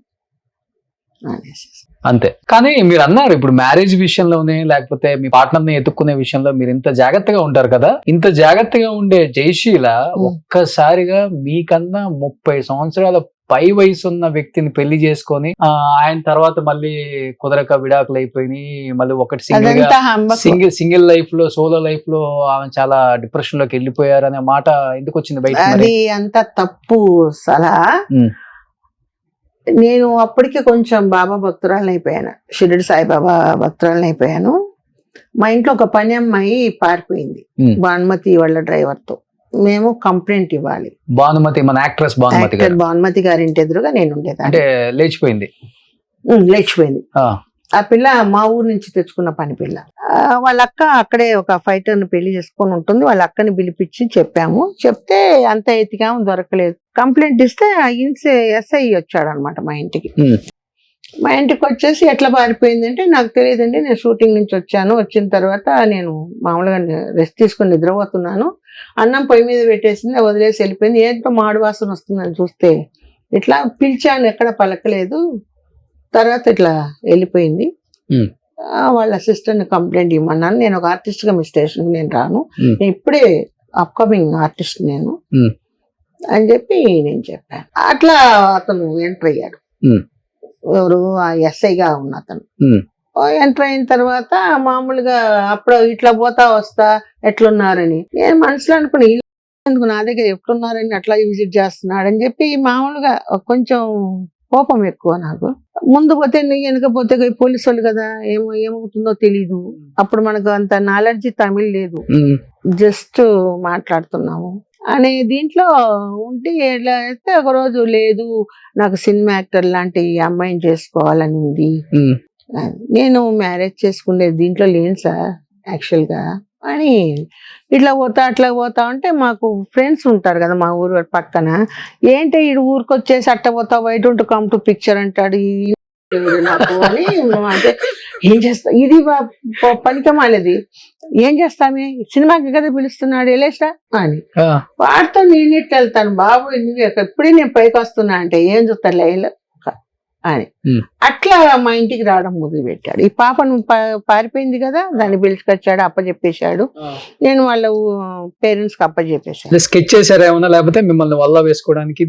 Speaker 3: అనేసి
Speaker 2: అంతే. కానీ మీరు అన్నారు ఇప్పుడు మ్యారేజ్ విషయంలోనే లేకపోతే మీ పార్ట్నర్ ని ఎత్తుక్కునే విషయంలో మీరు ఇంత జాగ్రత్తగా ఉంటారు కదా, ఇంత జాగ్రత్తగా ఉండే జయశీల ఒక్కసారిగా మీకన్నా 30 సంవత్సరాల పై వయసు ఉన్న వ్యక్తిని పెళ్లి చేసుకొని ఆయన తర్వాత మళ్ళీ కుదరక విడాకులు అయిపోయినాయి, మళ్ళీ ఒకటి సింగిల్ లైఫ్ లో సోలో లైఫ్ లో ఆమె చాలా డిప్రెషన్ లోకి వెళ్ళిపోయారు అనే మాట ఎందుకు వచ్చింది బయట?
Speaker 3: అది అంత తప్పు సలహా. నేను అప్పటికే కొంచెం బాబా భక్తురాలని అయిపోయాను, షిరిడి సాయిబాబా భక్తురాలని అయిపోయాను. మా ఇంట్లో ఒక పని అమ్మాయి పారిపోయింది భానుమతి వాళ్ళ డ్రైవర్ తో. మేము కంప్లైంట్ ఇవ్వాలి.
Speaker 2: భానుమతి మన యాక్ట్రెస్
Speaker 3: భానుమతి గారి ఇంటి ఎదురుగా నేను ఉండేది.
Speaker 2: అంటే లేచిపోయింది.
Speaker 3: ఆ పిల్ల మా ఊరు నుంచి తెచ్చుకున్న పని పిల్ల. వాళ్ళ అక్క అక్కడే ఒక ఫైటర్ ని పెళ్లి చేసుకొని ఉంటుంది. వాళ్ళ అక్కని పిలిపించి చెప్పాము. చెప్తే అంత ఎతికాము, దొరకలేదు. కంప్లైంట్ ఇస్తే ఎస్ఐ వచ్చాడు అనమాట మా ఇంటికి. మా ఇంటికి వచ్చేసి ఎట్లా పారిపోయింది అంటే నాకు తెలియదండి, నేను షూటింగ్ నుంచి వచ్చాను, వచ్చిన తర్వాత నేను మామూలుగా రెస్ట్ తీసుకొని నిద్రపోతున్నాను, అన్నం పొయ్యి మీద పెట్టేసింది, వదిలేసి వెళ్ళిపోయింది. ఏంటో మాడు వాసన వస్తుందని చూస్తే ఇట్లా పిలిచాను, ఎక్కడ పలకలేదు. తర్వాత ఇట్లా వెళ్ళిపోయింది. వాళ్ళ అసిస్టెంట్ కంప్లైంట్ ఇవ్వమన్నాను. నేను ఒక ఆర్టిస్ట్ గా మీ స్టేషన్ నేను రాను, నేను ఇప్పుడే అప్కమింగ్ ఆర్టిస్ట్ నేను అని చెప్పి నేను చెప్పాను. అట్లా అతను ఎంటర్ అయ్యాడు. ఎవరు? ఆ ఎస్ఐగా ఉన్న అతను ఎంటర్ అయిన తర్వాత మామూలుగా అప్పుడు ఇట్లా పోతా వస్తా ఎట్లున్నారని నేను మనసులో అనుకుని, ఎందుకు నా దగ్గర ఎట్లున్నారని అట్లా విజిట్ చేస్తున్నాడు అని చెప్పి మామూలుగా కొంచెం కోపం ఎక్కువ నాకు. ముందు పోతే వెనకపోతే పోలీసు వాళ్ళు కదా, ఏమవుతుందో తెలీదు. అప్పుడు మనకు అంత నాలెడ్జ్ తమిళ్ లేదు, జస్ట్ మాట్లాడుతున్నాము అనే దీంట్లో ఉంటే ఎట్లా అయితే ఒక రోజు లేదు నాకు సినిమా యాక్టర్ లాంటి అమ్మాయిని చేసుకోవాలని ఉంది, నేను మ్యారేజ్ చేసుకునే దీంట్లో లేను సార్ యాక్చువల్ గా అని ఇట్లా పోతా అట్లా పోతా ఉంటే మాకు ఫ్రెండ్స్ ఉంటారు కదా మా ఊరు పక్కన. ఏంటి ఈ ఊరికి వచ్చేసి అట్ట పోతా, why don't come to picture అంటాడు నాకు అని. అంటే ఏం చేస్తా, ఇది పనికమాలేది, ఏం చేస్తామే, సినిమాకి కదా పిలుస్తున్నాడు వెళ్ళేసా అని. వాడితో నేను ఇట్లా వెళ్తాను, బాబు ఎప్పుడే నేను పైకి వస్తున్నా అంటే ఏం చూస్తాను లైన్లో అని. అట్లా మా ఇంటికి రావడం మొదలు పెట్టాడు. ఈ పాపను పారిపోయింది కదా, దాన్ని పిలుచుకొచ్చాడు, అప్పచెప్పేశాడు. నేను వాళ్ళ పేరెంట్స్ కి అప్పచెప్పేశాను.
Speaker 2: స్కెచ్ చేశారా ఏమన్నా, లేకపోతే మిమ్మల్ని వల్ల వేసుకోవడానికి?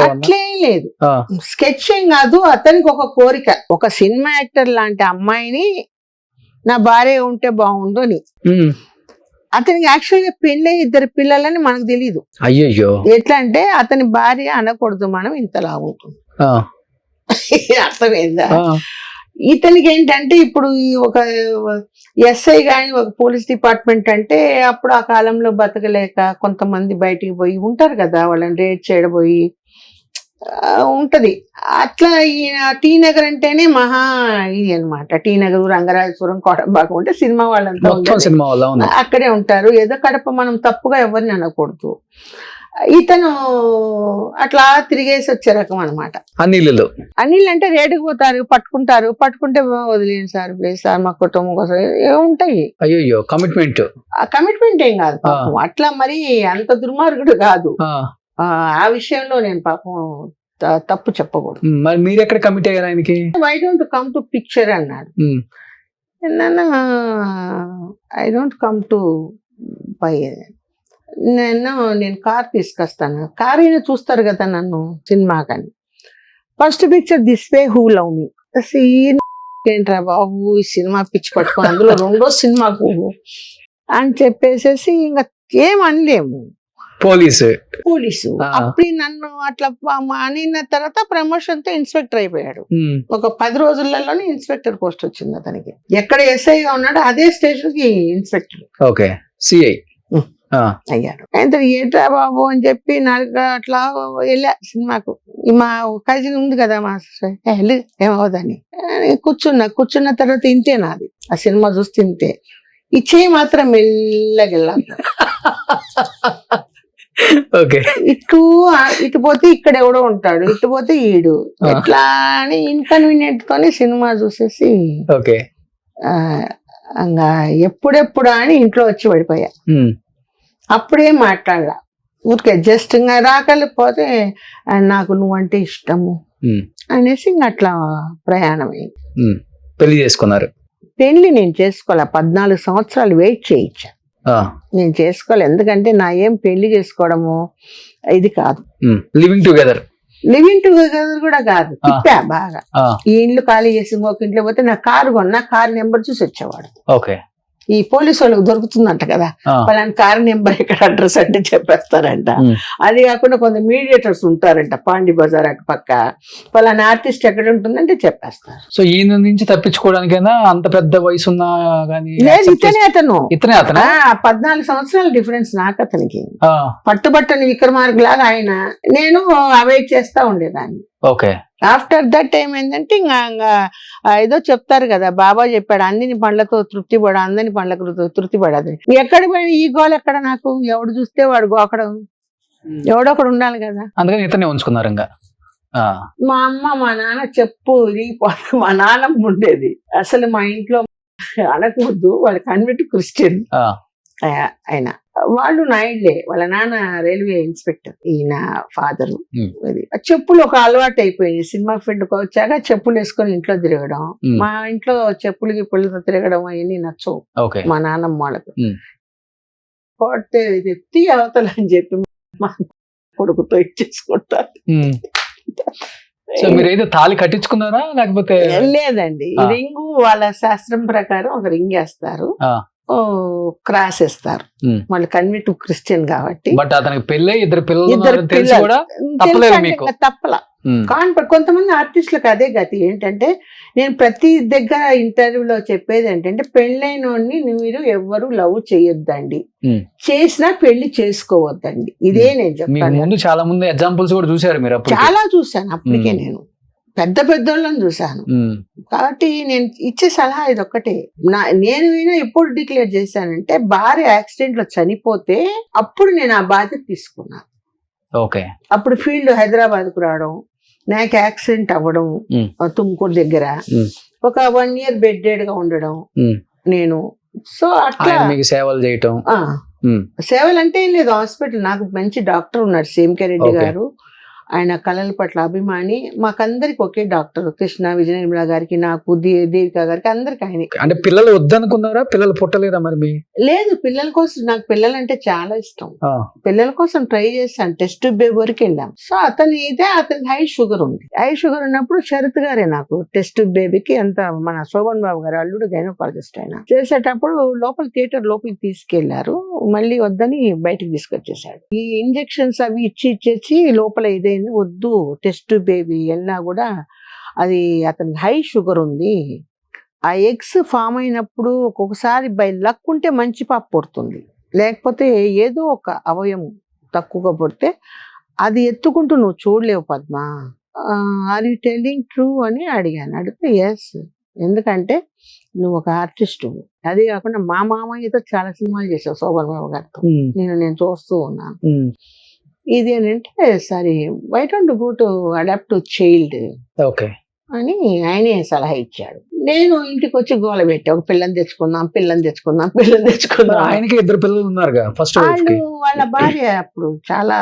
Speaker 3: అట్లేం లేదు, స్కెచింగ్ కాదు. అతనికి ఒక కోరిక, ఒక సినిమా యాక్టర్ లాంటి అమ్మాయిని నా భార్య ఉంటే బాగుండు అని. అతనికి యాక్చువల్ గా పెళ్ళి 2 పిల్లలని మనకు తెలీదు.
Speaker 2: అయ్యో,
Speaker 3: ఎట్లా అంటే అతని భార్య అనకూడదు మనం ఇంతలా అవుతుంది, అర్థమైందా? ఇతనికి ఏంటంటే ఇప్పుడు ఒక ఎస్ఐ గాని ఒక పోలీస్ డిపార్ట్మెంట్ అంటే అప్పుడు ఆ కాలంలో బతకలేక కొంతమంది బయటికి పోయి ఉంటారు కదా, వాళ్ళని రేడ్ చేయడపోయి ఉంటది. అట్లా టీ నగర్ అంటేనే మహా ఇది అనమాట. టీ నగర్, రంగరాజపురం, కోటంబాకం ఉంటే సినిమా వాళ్ళంతా అక్కడే ఉంటారు. ఏదో కడప మనం తప్పుగా ఎవరిని అనకూడదు. ఇతను అట్లా తిరిగేసి వచ్చే రకం అనమాట. అనిల్ అంటే రేటుకు పోతారు, పట్టుకుంటే వదిలేను సార్, ప్లీజ్ సార్, మా కుటుంబం కోసం ఉంటాయి.
Speaker 2: అయ్యో,
Speaker 3: కమిట్మెంట్ ఏం కాదు పాపం, అట్లా మరి అంత దుర్మార్గుడు కాదు. ఆ విషయంలో నేను పాపం తప్పు చెప్పకూడదు.
Speaker 2: మరి మీరు ఎక్కడ కమిట్ అయ్యారు ఆయనకి?
Speaker 3: Why don't come to picture అన్నాడు. I don't come to by, నేను కార్ తీసుకొస్తాను, కార్ అయినా చూస్తారు కదా నన్ను సినిమా కానీ. First picture this way who love me, ఏంట్రా బాబు ఈ సినిమా పిచ్చి పట్టుకొని అందులో 2వ సినిమాకు అని చెప్పేసేసి ఇంకా ఏం అనలేము.
Speaker 2: పోలీసు.
Speaker 3: అప్పుడు నన్ను అట్లా అనిన తర్వాత ప్రమోషన్ తో ఇన్స్పెక్టర్ అయిపోయాడు. ఒక 10 రోజులలోనే ఇన్స్పెక్టర్ పోస్ట్ వచ్చింది అతనికి. ఎక్కడ ఎస్ఐగా ఉన్నాడో అదే స్టేషన్ కి ఇన్స్పెక్టర్.
Speaker 2: ఓకే, సిఐ
Speaker 3: అయ్యాడు. అయితే ఏంట్రా బాబు అని చెప్పి నాకు అట్లా వెళ్ళా సినిమాకు. మా కజిన్ ఉంది కదా మా వెళ్ళి ఏమవుదని కూర్చున్న తర్వాత ఇంతే నాది. ఆ సినిమా చూస్తే ఇంతే. ఇచ్చే మాత్రం మెల్లగెళ్ళా.
Speaker 2: ఓకే,
Speaker 3: ఇటు పోతే ఇక్కడ ఎవడో ఉంటాడు, ఇటు పోతే ఈడు, ఎట్లా అని ఇన్కన్వీనియంట్ తోనే సినిమా చూసేసి
Speaker 2: ఓకే
Speaker 3: ఇంకా ఎప్పుడెప్పుడా అని ఇంట్లో వచ్చి పడిపోయా. అప్పుడే మాట్లాడలా, ఊరికే జస్ట్ ఇంకా రాకపోతే నాకు నువ్వంటే ఇష్టము అనేసి ఇంక అట్లా ప్రయాణం అయింది.
Speaker 2: పెళ్లి చేసుకున్నారు?
Speaker 3: పెళ్లి నేను చేసుకోలే, 14 సంవత్సరాలు వెయిట్ చేయించా. నేను చేసుకోలే, ఎందుకంటే నా ఏం పెళ్లి చేసుకోవడము ఇది కాదు.
Speaker 2: లివింగ్ టుగెదర్
Speaker 3: కూడా కాదు. తిప్పా బాగా. ఈ ఇంట్లో ఖాళీ చేసి ఇంకొక ఇంట్లో పోతే నా కారు కొన్నా, కారు నెంబర్ చూసి వచ్చేవాడు.
Speaker 2: ఓకే,
Speaker 3: ఈ పోలీసు వాళ్ళకి దొరుకుతుందంట కదా, వాళ్ళని కారు నెంబర్ ఎక్కడ అడ్రస్ అంటే చెప్పేస్తారంట. అది కాకుండా కొంత మీడియేటర్స్ ఉంటారంట పాండి బజార్ అటు పక్క, వాళ్ళని ఆర్టిస్ట్ ఎక్కడ ఉంటుందంటే చెప్పేస్తారు.
Speaker 2: సో ఈయన నుంచి తప్పించుకోవడానికైనా అంత పెద్ద వయసు ఉన్నా గానీ?
Speaker 3: లేదు, ఇతనే అతను. 14 సంవత్సరాల డిఫరెన్స్ నాకు అతనికి. పట్టుబట్టని విక్రమార్క లాగా ఆయన, నేను అవాయిడ్ చేస్తా ఉండేదాన్ని.
Speaker 2: ఓకే,
Speaker 3: ఆఫ్టర్ దట్ ఏమైందంటే ఇంకా ఏదో చెప్తారు కదా, బాబా చెప్పాడు అందని పండ్లతో తృప్తి పడ, అందని పండ్లకు తృప్తి పడదు. ఎక్కడ పోయిన ఈ గోల్ ఎక్కడ, నాకు ఎవడు చూస్తే వాడు గోకడం, ఎవడొకడు ఉండాలి కదా.
Speaker 2: అందుకని ఇతనే ఉంచుకున్నారు. ఇంకా
Speaker 3: మా అమ్మ మా నాన్న చెప్పు మా నాన్నమ్మ ఉండేది. అసలు మా ఇంట్లో అనకూడదు, వాళ్ళ కన్వర్ట్ క్రిస్టియన్ ఆయన. వాళ్ళు నాయుడులే, వాళ్ళ నాన్న రైల్వే ఇన్స్పెక్టర్, ఈయన ఫాదరు. చెప్పులు ఒక అలవాటు అయిపోయింది. సినిమా ఫీల్డ్కి వచ్చాక చెప్పులు వేసుకొని ఇంట్లో తిరగడం. మా ఇంట్లో చెప్పులు గిప్పులతో తిరగడం అవన్నీ నచ్చవు మా నాన్నమ్మ వాళ్ళకు. పోతే ఎత్తి అవతల అని చెప్పి మా కొడుకుతో ఇచ్చేసుకుంటారు.
Speaker 2: మీరైతే తాళి కట్టించుకున్నారా లేకపోతే?
Speaker 3: లేదండి, రింగు వాళ్ళ శాస్త్రం ప్రకారం ఒక రింగ్ వేస్తారు, క్రాస్ వేస్తారు. వాళ్ళు కన్వర్ట్ క్రిస్టియన్ కాబట్టి.
Speaker 2: బట్ అతనికి పెళ్ళి, ఇద్దరు
Speaker 3: తప్పలా. కొంతమంది ఆర్టిస్టులకు అదే గతి. ఏంటంటే నేను ప్రతి దగ్గర ఇంటర్వ్యూలో చెప్పేది ఏంటంటే, పెళ్ళైన మీరు ఎవ్వరు లవ్ చేయొద్దండి, చేసినా పెళ్లి చేసుకోవద్దండి. ఇదే నేను చెప్తాను.
Speaker 2: చాలా మంది ఎగ్జాంపుల్స్ కూడా చూసారు మీరు?
Speaker 3: చాలా చూసాను అప్పటికే, నేను పెద్ద పెద్దోళ్ళని చూసాను. కాబట్టి నేను ఇచ్చే సలహా ఇది ఒక్కటే. నేను ఎప్పుడు డిక్లేర్ చేశానంటే, భార్య యాక్సిడెంట్ లో చనిపోతే అప్పుడు నేను ఆ బాధ్యత తీసుకున్నాను.
Speaker 2: ఓకే,
Speaker 3: అప్పుడు ఫీల్డ్ హైదరాబాద్ కు రావడం, నాకు యాక్సిడెంట్ అవ్వడం తుమ్కూరు దగ్గర, ఒక 1 year బెడ్డెడ్ గా ఉండడం నేను. సో అట్లా
Speaker 2: సేవలు చేయటం.
Speaker 3: సేవలు అంటే ఏం లేదు, హాస్పిటల్ నాకు మంచి డాక్టర్ ఉన్నారు, సేమ్కే రెడ్డి గారు. ఆయన కళల పట్ల అభిమాని. మాకందరికి ఒకే డాక్టర్, కృష్ణ విజయ నిర్మల గారికి, నాకు దేవిక గారికి, అందరికి ఆయన.
Speaker 2: అంటే పిల్లలు వద్దనుకున్నారా? పిల్లలు పుట్టలేదా మరి?
Speaker 3: లేదు, పిల్లల కోసం, నాకు పిల్లలంటే చాలా ఇష్టం. పిల్లల కోసం ట్రై చేశాను, టెస్ట్ ట్యూబ్ వరకు వెళ్ళాం. సో అతని హై షుగర్ ఉంది. హై షుగర్ ఉన్నప్పుడు శరత్ గారే నాకు టెస్ట్ ట్యూబ్ బేబీకి అంత, మన శోభన్ బాబు గారు అల్లుడు గైనకాలజిస్ట్ ఆయన, చేసేటప్పుడు థియేటర్ లోపలికి తీసుకెళ్లారు, మళ్ళీ వద్దని బయటకు తీసుకొచ్చేసాడు. ఈ ఇంజెక్షన్స్ అవి ఇచ్చేసి లోపల ఇదే వద్దు, టెస్ట్ బేబీ వెళ్ళినా కూడా అది అతనికి హై షుగర్ ఉంది. ఆ ఎగ్స్ ఫామ్ అయినప్పుడు ఒక్కొక్కసారి బై లక్ ఉంటే మంచి పాప పుడుతుంది, లేకపోతే ఏదో ఒక అవయవం తక్కువగా పుడితే అది ఎత్తుకుంటూ నువ్వు చూడలేవు Padma. Are you telling true అని అడిగాను. అడిగితే ఎస్, ఎందుకంటే నువ్వు ఒక ఆర్టిస్ట్. అదే కాకుండా మా మామయ్యతో చాలా సినిమాలు చేసావు శోభన్ బాబు గారితో, నేను చూస్తూ ఉన్నాను. ఇది ఏంటంటే, సరే why don't go to adopt to child అని ఆయనే సలహా ఇచ్చాడు. నేను ఇంటికి వచ్చి గోల పెట్టా, ఒక పిల్లని తెచ్చుకుందాం.
Speaker 2: ఆయనకి 2 పిల్లలు ఉన్నారుగా ఫస్ట్.
Speaker 3: వాళ్ళ భార్య అప్పుడు చాలా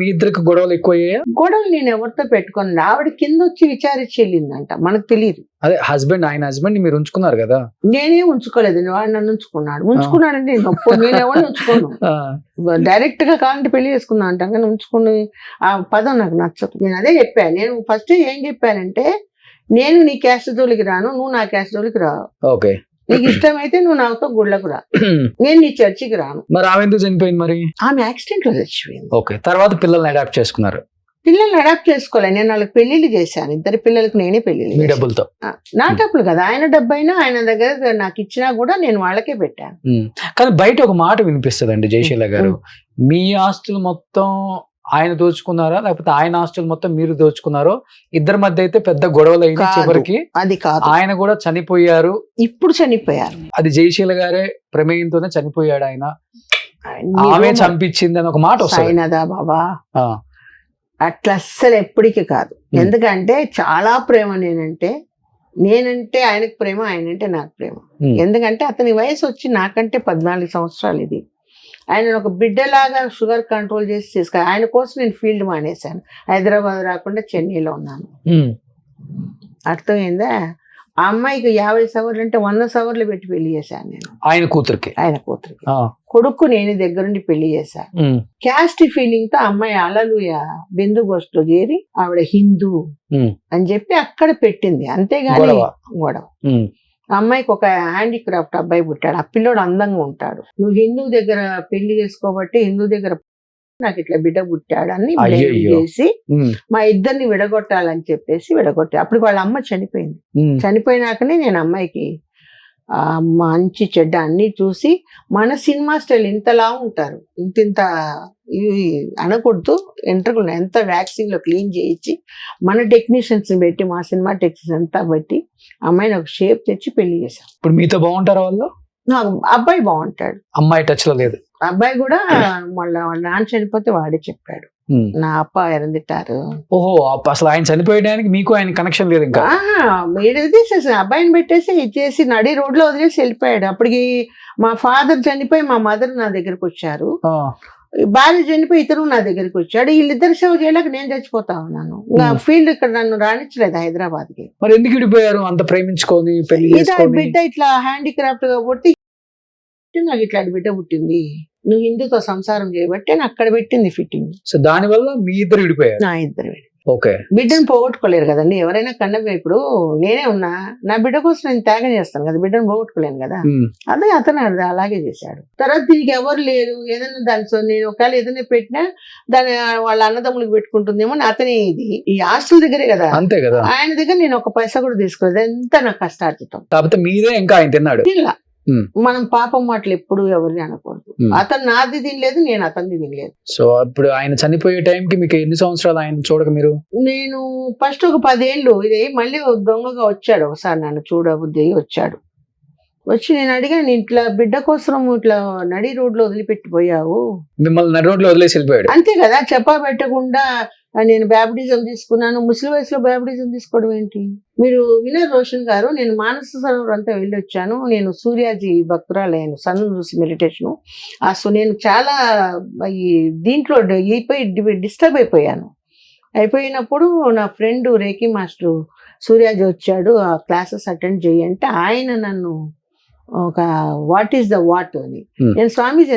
Speaker 2: మీ ఇద్దరికి గొడవలు ఎక్కువయ్యా?
Speaker 3: గొడవలు నేను ఎవరితో పెట్టుకుని, ఆవిడ కింద వచ్చి విచారించి వెళ్ళిందంట, మనకు తెలియదు.
Speaker 2: అదే ఆయన హస్బెండ్ మీరు ఉంచుకున్నారు కదా?
Speaker 3: నేనే ఉంచుకోలేదు, వాడు నన్ను ఉంచుకున్నాడంటే నేను ఎవరిని ఉంచుకోను. డైరెక్ట్ గా కావాలంటే పెళ్లి చేసుకున్నా అంటాం, కానీ ఉంచుకుని ఆ పదం నాకు నచ్చదు. నేను అదే చెప్పాను. నేను ఫస్ట్ ఏం చెప్పానంటే, నేను నీ క్యాస్ట్ జోలికి రాను, నువ్వు నా క్యాస్ట్ జోలికి రావు.
Speaker 2: ఓకే,
Speaker 3: నీకు ఇష్టమైతే నువ్వు నాతో గుళ్ళకు రా, నేను నీ చర్చికి రాను.
Speaker 2: మరి ఆమె ఎందుకు చనిపోయింది మరి?
Speaker 3: ఆమె యాక్సిడెంట్ లో చచ్చిపోయింది.
Speaker 2: ఓకే, తర్వాత పిల్లల్ని అడాప్ట్ చేసుకున్నారు.
Speaker 3: పిల్లల్ని అడాప్ట్ చేసుకోలే, నేను వాళ్ళకి పెళ్లిళ్ళు చేశాను. 2 పిల్లలకి నేనే
Speaker 2: మీ
Speaker 3: పెళ్లిళ్ళు.
Speaker 2: డబ్బులతో?
Speaker 3: నా డబ్బులు కదా, ఆయన డబ్బు అయినా ఆయన దగ్గర నాకు ఇచ్చినా కూడా నేను వాళ్ళకే పెట్టాను.
Speaker 2: కానీ బయట ఒక మాట వినిపిస్తుందండి జయశీల గారు, మీ ఆస్తులు మొత్తం ఆయన దోచుకున్నారా లేకపోతే ఆయన ఆస్తులు మొత్తం మీరు దోచుకున్నారో, ఇద్దరి మధ్య అయితే పెద్ద గొడవలు అయిన
Speaker 3: కాదు,
Speaker 2: చివరికి
Speaker 3: అది కాదు,
Speaker 2: ఆయన కూడా చనిపోయారు.
Speaker 3: ఇప్పుడు చనిపోయారు.
Speaker 2: అది జయశీల గారే ప్రమేయంతోనే చనిపోయాడు ఆయన, ఆమె
Speaker 3: నిజమా?
Speaker 2: చంపించింది అని ఒక మాట వస్తుంది.
Speaker 3: సాయినాథా బాబా,
Speaker 2: ఆ,
Speaker 3: అట్లా అస్సలు ఎప్పటికీ కాదు. ఎందుకంటే చాలా ప్రేమ నేనంటే ఆయనకు ప్రేమ, ఆయనంటే నాకు ప్రేమ. ఎందుకంటే అతని వయసు వచ్చి నాకంటే 14 సంవత్సరాలు. ఇది ఆయన ఒక బిడ్డలాగా షుగర్ కంట్రోల్ చేసి చేసుకో. ఆయన కోసం నేను ఫీల్డ్ మానేశాను, హైదరాబాద్ రాకుండా చెన్నైలో ఉన్నాను. అర్థమైందా? ఆ అమ్మాయికి 50 సవర్లు అంటే 100 సవర్లు పెట్టి పెళ్లి చేశాను నేను
Speaker 2: ఆయన కూతురికి.
Speaker 3: కొడుకు నేను దగ్గరుండి పెళ్లి చేశాను. క్యాస్ట్ ఫీలింగ్ తో అమ్మాయి అలలుయ బిందు గోష్ఠిలో చేరి ఆవిడ హిందూ అని చెప్పి అక్కడ పెట్టింది, అంతేగాని గొడవ. అమ్మాయికి ఒక హ్యాండీక్రాఫ్ట్ అబ్బాయి పుట్టాడు, ఆ పిల్లోడు అందంగా ఉంటాడు. నువ్వు హిందూ దగ్గర పెళ్లి చేసుకోబట్టి హిందూ దగ్గర నాకు ఇట్లా బిడ్డ పుట్టాడని చేసి మా ఇద్దరిని విడగొట్టాలని చెప్పేసి విడగొట్టా. అప్పుడు వాళ్ళ అమ్మ చనిపోయింది. చనిపోయినాకనే నేను అమ్మాయికి మంచి చెడ్డ అన్ని చూసి, మన సినిమా స్టైల్ ఇంతలా ఉంటారు, ఇంత అనకూడదు, ఎంట్రుకులు ఎంత వ్యాక్సిన్ లో క్లీన్ చేయించి మన టెక్నీషియన్స్ పెట్టి, మా సినిమా టెక్నీషియన్స్ అంతా బట్టి అమ్మాయిని ఒక షేప్ తెచ్చి పెళ్లి చేశాం.
Speaker 2: ఇప్పుడు మీతో బాగుంటారా వాళ్ళు?
Speaker 3: అబ్బాయి బాగుంటాడు,
Speaker 2: అమ్మాయి టచ్ లో లేదు.
Speaker 3: అబ్బాయి కూడా వాళ్ళ నాన్న చనిపోతే వాడే చెప్పాడు, నా అప్ప ఎరందిట్టారు.
Speaker 2: ఓహో, అసలు ఆయన చనిపోయడానికి మీకు ఆయన కనెక్షన్ లేదు ఇంకా?
Speaker 3: తీసేసి అబ్బాయిని పెట్టేసి ఇచ్చేసి నడి రోడ్ లో వదిలేసి వెళ్ళిపోయాడు. అప్పటికి మా ఫాదర్ చనిపోయి మా మదర్ నా దగ్గరకు వచ్చారు, భార్య చనిపోయి ఇతరు నా దగ్గరికి వచ్చాడు. వీళ్ళిద్దరు సేవ చేయలేక నేను చచ్చిపోతా ఉన్నాను. ఫీల్డ్ ఇక్కడ నన్ను రానిచ్చలేదు హైదరాబాద్ కి.
Speaker 2: మరి ఎందుకు విడిపోయారు అంత ప్రేమించుకొని పెళ్లి చేసుకొని?
Speaker 3: బిడ్డ ఇట్లా హ్యాండీక్రాఫ్ట్ గా పుట్టి నాకు ఇట్లాంటి బిడ్డ పుట్టింది, నువ్వు హిందూతో సంసారం చేయబట్టి అని అక్కడ పెట్టింది ఫిట్టింగ్.
Speaker 2: సో దాని వల్ల మీ ఇద్దరు విడిపోయారు?
Speaker 3: నా ఇద్దరు.
Speaker 2: ఓకే,
Speaker 3: బిడ్డను పోగొట్టుకోలేరు కదండి ఎవరైనా. కన్నగా ఇప్పుడు నేనే ఉన్నా, నా బిడ్డ కోసం నేను త్యాగం చేస్తాను కదా, బిడ్డను పోగొట్టుకోలేను కదా. అదే అతను అలాగే చేశాడు. తర్వాత దీనికి ఎవరు లేరు, ఏదైనా దాని నేను ఒకవేళ ఏదైనా పెట్టినా దాని వాళ్ళ అన్నదమ్ములకు పెట్టుకుంటుందేమో అని అతని ఇది. ఈ ఆస్తుల దగ్గరే కదా, అంతే కదా. ఆయన దగ్గర నేను ఒక పైసా కూడా తీసుకోలేదు, ఎంత నాకు కష్టార్జితం.
Speaker 2: కాకపోతే మీదే ఇంకా ఆయన తిన్నాడు.
Speaker 3: ఇలా మనం పాపం మాటలు ఎప్పుడు ఎవరిని అనకూడదు. అతను నాది తినలేదు, నేను అతనిది తినలేదు.
Speaker 2: సో అప్పుడు ఆయన చనిపోయే టైంకి మీకు ఎన్ని సంవత్సరాలు ఆయన చూడక మీరు?
Speaker 3: నేను ఫస్ట్ ఒక 10 ఏళ్ళు ఇది మళ్ళీ దొంగగా వచ్చాడు ఒకసారి, నన్ను చూడబుద్ధి వచ్చాడు. వచ్చి నేను అడిగాను, ఇట్లా బిడ్డ కోసం ఇట్లా నడి రోడ్ లో వదిలిపెట్టిపోయావు.
Speaker 2: మిమ్మల్ని నడి రోడ్ లో వదిలేసి వెళ్ళిపోయాడు?
Speaker 3: అంతే కదా, చెప్పా పెట్టకుండా నేను బ్యాప్టిజం తీసుకున్నాను. ముసలి వయసులో బ్యాప్టిజం తీసుకోవడం ఏంటి? మీరు వినర్ రోషన్ గారు, నేను మానస సరోవర్ అంతా వెళ్ళొచ్చాను. నేను సూర్యాజీ భక్తురాలయ్యాను, సన్ చూసి మెడిటేషన్. నేను చాలా ఈ దీంట్లో డిస్టర్బ్ అయిపోయాను. అయిపోయినప్పుడు నా ఫ్రెండ్ రేఖీ మాస్టర్ సూర్యాజీ వచ్చాడు, ఆ క్లాసెస్ అటెండ్ చేయంటే ఆయన నన్ను ఒక వాట్ ఈస్ ద వాట్ అని,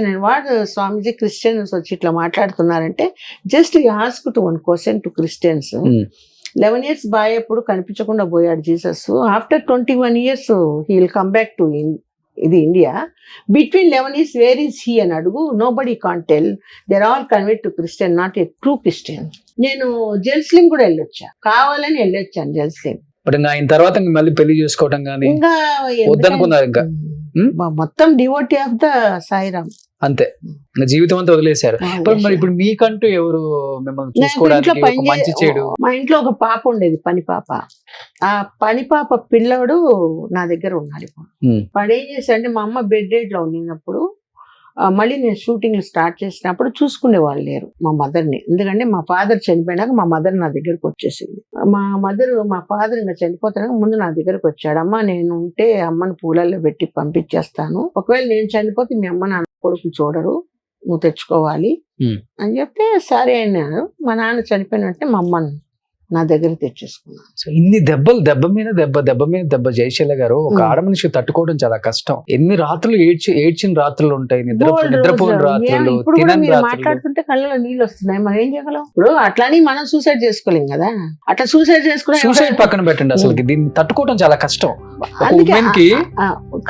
Speaker 3: నేను వాట్ స్వామీజీ క్రిస్టియన్స్ వచ్చి ఇట్లా మాట్లాడుతున్నారంటే, just ask to 1 question to Christians. 11 years boy అప్పుడు కనిపించకుండా పోయాడు Jesus. After 21 years he will come back to ఇది India. Between 11 years where is he అని అడుగు. Nobody can tell, there all convert to Christian, not a true Christian. నేను Jerusalem కూడా వెళ్ళొచ్చా, కావాలని వెళ్ళొచ్చాను జెరూసలేం.
Speaker 2: ఆయన తర్వాత మళ్ళీ పెళ్లి చేసుకోవటం కానీ
Speaker 3: ఇంకా
Speaker 2: వద్దనుకున్నారు? ఇంకా
Speaker 3: మొత్తం డివోటీ ఆఫ్ ద సాయిరామ్,
Speaker 2: అంతే, జీవితం అంతా వదిలేశారు. మరి ఇప్పుడు మీకంటూ ఎవరు మిమ్మల్ని చూసుకోవడానికి, మంచి చెడు?
Speaker 3: మా ఇంట్లో ఒక పాప ఉండేది, పని పాప. ఆ పని పాప పిల్లడు నా దగ్గర ఉన్నాడు. వాడు ఏం చేశాడంటే, మా అమ్మ బెడ్ రెడ్ లో ఉండినప్పుడు మళ్ళీ నేను షూటింగ్ స్టార్ట్ చేసినప్పుడు చూసుకునే వాళ్ళు లేరు మా మదర్ని. ఎందుకంటే మా ఫాదర్ చనిపోయినాక మా మదర్ నా దగ్గరకు వచ్చేసింది. మా ఫాదర్ ఇంకా చనిపోతాక ముందు నా దగ్గరకు వచ్చాడు. అమ్మ నేను ఉంటే అమ్మని పూలల్లో పెట్టి పంపించేస్తాను, ఒకవేళ నేను చనిపోతే మీ అమ్మ నాన్న కొడుకు చూడరు, నువ్వు తెచ్చుకోవాలి అని చెప్తే సరే అన్నాడు. మా నాన్న చనిపోయిన వెంటనే మా అమ్మని నా దగ్గర తెచ్చేసుకున్నాను.
Speaker 2: సో ఇన్ని దెబ్బలు, దెబ్బ మీద దెబ్బ జయశీల గారు, ఒక ఆడ మనిషి తట్టుకోవడం చాలా కష్టం. ఎన్ని రాత్రులు ఏడ్చిన రాత్రులు ఉంటాయి, నిద్రపోని రాత్రులు,
Speaker 3: ఇప్పుడు కూడా
Speaker 2: తినని
Speaker 3: మీరు
Speaker 2: రాత్రులు.
Speaker 3: మాట్లాడుతుంటే కళ్ళలో నీళ్ళు వస్తున్నాయి, మనం ఏం చేయగలం? ఇప్పుడు అట్లాని మనం సూసైడ్ చేసుకోలేం కదా, అట్లా సూసైడ్ చేసుకునే
Speaker 2: సూసైడ్ పక్కన పెట్టండి, అసలు దీన్ని తట్టుకోవడం చాలా కష్టం. ఒక
Speaker 3: అందుకే
Speaker 2: ఉమెన్ కి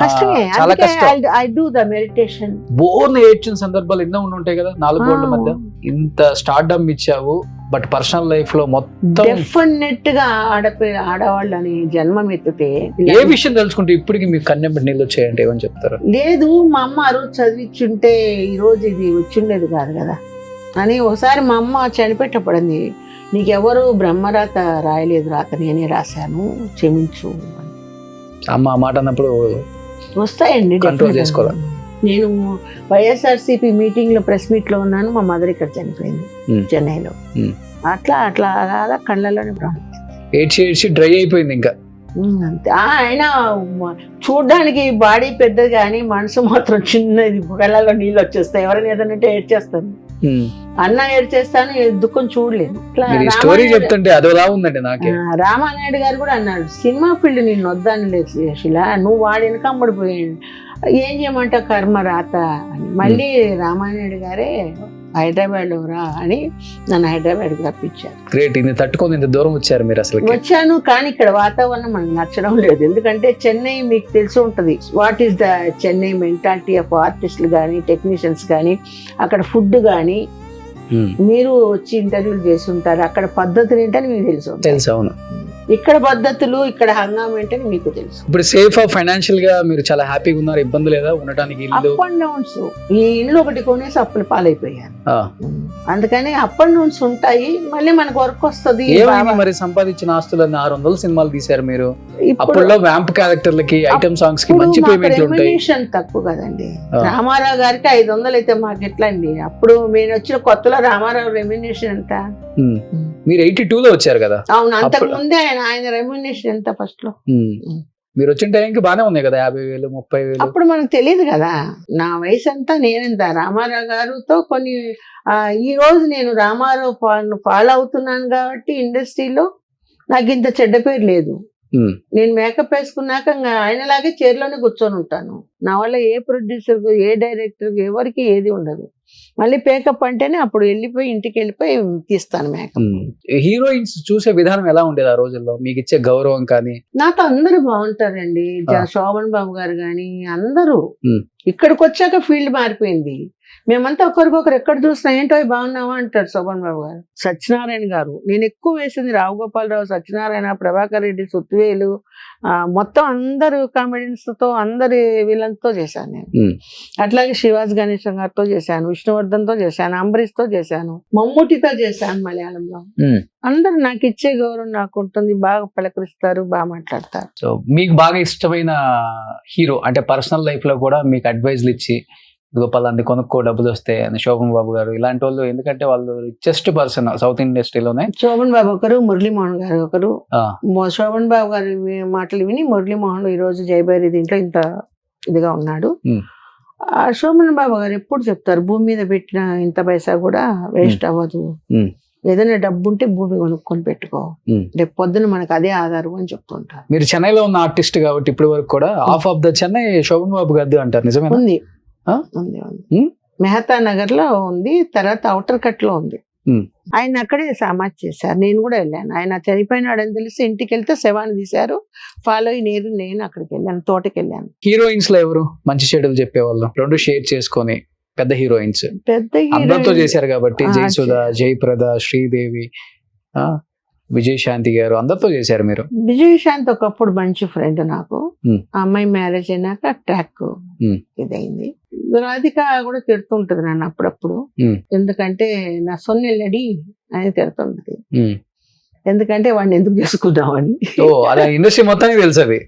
Speaker 3: కష్టమే.
Speaker 2: చాలా కష్టం.
Speaker 3: I do the meditation.
Speaker 2: బోర్న ఏడ్చిన సందర్భాలు ఎన్నో ఉంటాయి కదా 4 గోడల మధ్య. ఇంత స్టార్డమ్ ఇచ్చావు, బట్ పర్సనల్ లైఫ్ లో మొత్తం
Speaker 3: డెఫినెట్ గా ఆడవాళ్ళని జన్మం ఎత్తితే
Speaker 2: ఏ విషయం తెలుసుకుంటే ఇప్పటికి మీకు కన్నెంబడి నీళ్ళు వచ్చాయంటే ఏమని చెప్తారు?
Speaker 3: లేదు, మా అమ్మ ఆ రోజు చదివించుంటే ఈ రోజు ఇది వచ్చిండేది కాదు కదా అని. ఒకసారి మా అమ్మ చనిపెట్టబడింది, నీకెవరు బ్రహ్మరాత రాయలేదు, రాత నేనే రాశాను, క్షమించు అని.
Speaker 2: అమ్మ ఆ మాట అన్నప్పుడు
Speaker 3: వస్తాయండి,
Speaker 2: కంట్రోల్
Speaker 3: definitely.
Speaker 2: చేసుకోవాలి.
Speaker 3: నేను వైఎస్ఆర్సీపీ మీటింగ్ లో ప్రెస్ మీట్ లో ఉన్నాను, మా మదర్ ఇక్కడ చనిపోయింది చెన్నైలో. అట్లా అట్లా అలా కళ్ళలోనే ప్రాణం.
Speaker 2: ఏడ్చి డ్రై అయిపోయింది ఇంకా.
Speaker 3: అంతే. ఆయన చూడ్డానికి బాడీ పెద్దది కానీ మనసు మాత్రం చిన్నది, కళ్ళలో నీళ్ళు వచ్చేస్తాయి. ఎవరైనా ఏదైనా ఏడ్చేస్తాను, అన్న ఏడ్చేస్తాను, దుఃఖం చూడలేదు.
Speaker 2: స్టోరీ చెప్తుంటే అదోలా ఉందండి నాకే.
Speaker 3: రామానాయుడు గారు కూడా అన్నాడు, సినిమా ఫీల్డ్ నేను వద్దాను లేదు శిల, నువ్వు వాడి వెనకమ్మడిపోయాడు, ఏం చేయమంట కర్మ రాత అని. మళ్ళీ రామానాయుడు గారే హైదరాబాద్ లో రా అని నన్ను హైదరాబాద్ రప్పించారు.
Speaker 2: గ్రేట్. ఇది తట్టుకొని ఇంత దూరం వచ్చారు మీరు అసలు.
Speaker 3: వచ్చాను, కానీ ఇక్కడ వాతావరణం మనకు నచ్చడం లేదు. ఎందుకంటే చెన్నై మీకు తెలిసి ఉంటది, what is the Chennai mentality of ఆర్టిస్టులు కానీ టెక్నీషియన్స్ కానీ, అక్కడ ఫుడ్ కానీ మీరు వచ్చి ఇంటర్వ్యూలు చేసి ఉంటారు, అక్కడ పద్ధతులు ఏంటని మీకు తెలుసు.
Speaker 2: అవును.
Speaker 3: ఇక్కడ పద్ధతులు, ఇక్కడ హంగామా ఏంటని మీకు తెలుసు.
Speaker 2: ఇప్పుడు సేఫ్ ఫైనాన్షియల్ గా మీరు చాలా హ్యాపీగా ఉన్నారు, ఇబ్బంది లేదా ఉండడానికి? ఇల్లు
Speaker 3: అప్ అండ్ డౌన్స్, ఈ ఇల్లు ఒకటి కొనేసి అప్పులు పాలైపోయాను. అందుకని అప్ అండ్ డౌన్స్ ఉంటాయి, మళ్ళీ మనకు వర్క్ వస్తుంది.
Speaker 2: మరి సంపాదించిన ఆస్తులన్నీ 600 సినిమాలు తీశారు మీరు. అప్పుడులో వ్యాంప్ క్యారెక్టర్లకి, ఐటమ్ సాంగ్స్ కి మంచి పేమెంట్ ఉంటాయి.
Speaker 3: తక్కువ కదండి. రామారావు గారికి 500 అయితే మాకు ఎట్లా అండి? అప్పుడు నేను వచ్చిన కొత్తలో రామారావు రెమ్యునేషన్ ఎంత?
Speaker 2: మీరు 82లో వచ్చారు కదా.
Speaker 3: అవును, అంతకు ముందే ఆయన రెమ్యునేషన్ ఎంత ఫస్ట్ లో?
Speaker 2: మీరు వచ్చిన టైంకి బానే ఉన్నాయి కదా, 50,000 30,000.
Speaker 3: అప్పుడు మనకు తెలియదు కదా, నా వయసు అంతా నేనెంత. రామారావు గారితో కొన్ని ఈ రోజు నేను రామారావు ఫాలో అవుతున్నాను కాబట్టి ఇండస్ట్రీలో నాకు ఇంత చెడ్డ పేరు లేదు. నేను మేకప్ వేసుకున్నాక ఆయనలాగే చైర్లోనే కూర్చొని ఉంటాను. నా వల్ల ఏ ప్రొడ్యూసర్, ఏ డైరెక్టర్, ఎవరికి ఏది ఉండదు. మళ్ళీ పేకప్ అంటేనే అప్పుడు వెళ్ళిపోయి ఇంటికి వెళ్ళిపోయి తీస్తాను మేకప్.
Speaker 2: హీరోయిన్స్ చూసే విధానం ఎలా ఉండేది ఆ రోజుల్లో? మీకు ఇచ్చే గౌరవం కానీ?
Speaker 3: నాతో అందరూ బాగుంటారండి. శోభన్ బాబు గారు కానీ అందరూ. ఇక్కడికి వచ్చాక ఫీల్డ్ మారిపోయింది. మేమంతా ఒకరికొకరు ఎక్కడ చూసినా ఏంటో బాగున్నావా అంటారు శోభన్ బాబు గారు. సత్యనారాయణ గారు, నేను ఎక్కువ వేసింది రావు గోపాలరావు, సత్యనారాయణ, ప్రభాకర్ రెడ్డి, సుత్వేలు, మొత్తం అందరు కామెడియన్స్ తో, అందరి వీళ్ళతో చేశాను నేను. అట్లాగే శివాజ్ గణేశన్ గారితో చేశాను, విష్ణువర్ధన్ తో చేశాను, అంబరీష్ తో చేశాను, మమ్ముటితో చేశాను మలయాళంలో. అందరు నాకు ఇచ్చే గౌరవం నాకు ఉంటుంది, బాగా పలకరిస్తారు, బాగా మాట్లాడతారు.
Speaker 2: సో మీకు బాగా ఇష్టమైన హీరో అంటే పర్సనల్ లైఫ్ లో కూడా మీకు అడ్వైజ్లు ఇచ్చి గోపాల్ కొనుక్కో డబ్బులు వస్తే అని శోభన్ బాబు గారు ఇలాంటి వాళ్ళు? ఎందుకంటే వాళ్ళు రిచెస్ట్ పర్సన్ సౌత్ ఇండస్ట్రీలోనే.
Speaker 3: శోభన్ బాబు ఒకరు, మురళీమోహన్ గారు ఒకరు. శోభన్ బాబు గారి మాటలు విని మురళీమోహన్ ఈ రోజు జయభైరి దీంట్లో ఇంత ఇదిగా ఉన్నాడు. శోభన్ బాబు గారు ఎప్పుడు చెప్తారు, భూమి మీద పెట్టిన ఇంత పైసా కూడా వేస్ట్ అవ్వదు, ఏదైనా డబ్బు ఉంటే భూమి కొనుక్కొని పెట్టుకో, రేపు పొద్దున మనకు అదే ఆధారం అని చెప్తుంటారు.
Speaker 2: మీరు చెన్నైలో ఉన్న ఆర్టిస్ట్ కాబట్టి ఇప్పటి వరకు కూడా half of the Chennai Shoban Babu గారిది అంటారు, నిజమే?
Speaker 3: ఉంది, మెహతా నగర్ లో ఉంది, తర్వాత ఔటర్ కట్ లో ఉంది. ఆయన అక్కడే సమాజ్ చేశారు, నేను కూడా వెళ్ళాను. ఆయన చనిపోయినాడని తెలిసి ఇంటికి వెళ్తే శవాన్ని తీశారు, ఫాలో అయ్యి నేను అక్కడికి వెళ్ళాను, తోటకి వెళ్ళాను.
Speaker 2: హీరోయిన్స్ లో ఎవరు మంచి చెడులు చెప్పేవాళ్ళు? రెండు షేర్ చేసుకొని పెద్ద హీరోయిన్స్ అందరితో చేశారు కాబట్టి, జయసుధ, జయప్రద, శ్రీదేవి, విజయశాంతి గారు అందరితో చేశారు మీరు.
Speaker 3: విజయశాంతి ఒకప్పుడు మంచి ఫ్రెండ్ నాకు. ఆ అమ్మాయి మ్యారేజ్ అయినాక ట్రాక్ ఇదైంది. రాధిక కూడా తిడుతుంటది నన్ను అప్పుడప్పుడు, ఎందుకంటే నా సొన్నెళ్ళడి అని తిడుతుంటది, ఎందుకంటే వాడిని ఎందుకు చేసుకుందామని.
Speaker 2: ఇండస్ట్రీ మొత్తానికి తెలుసు అది.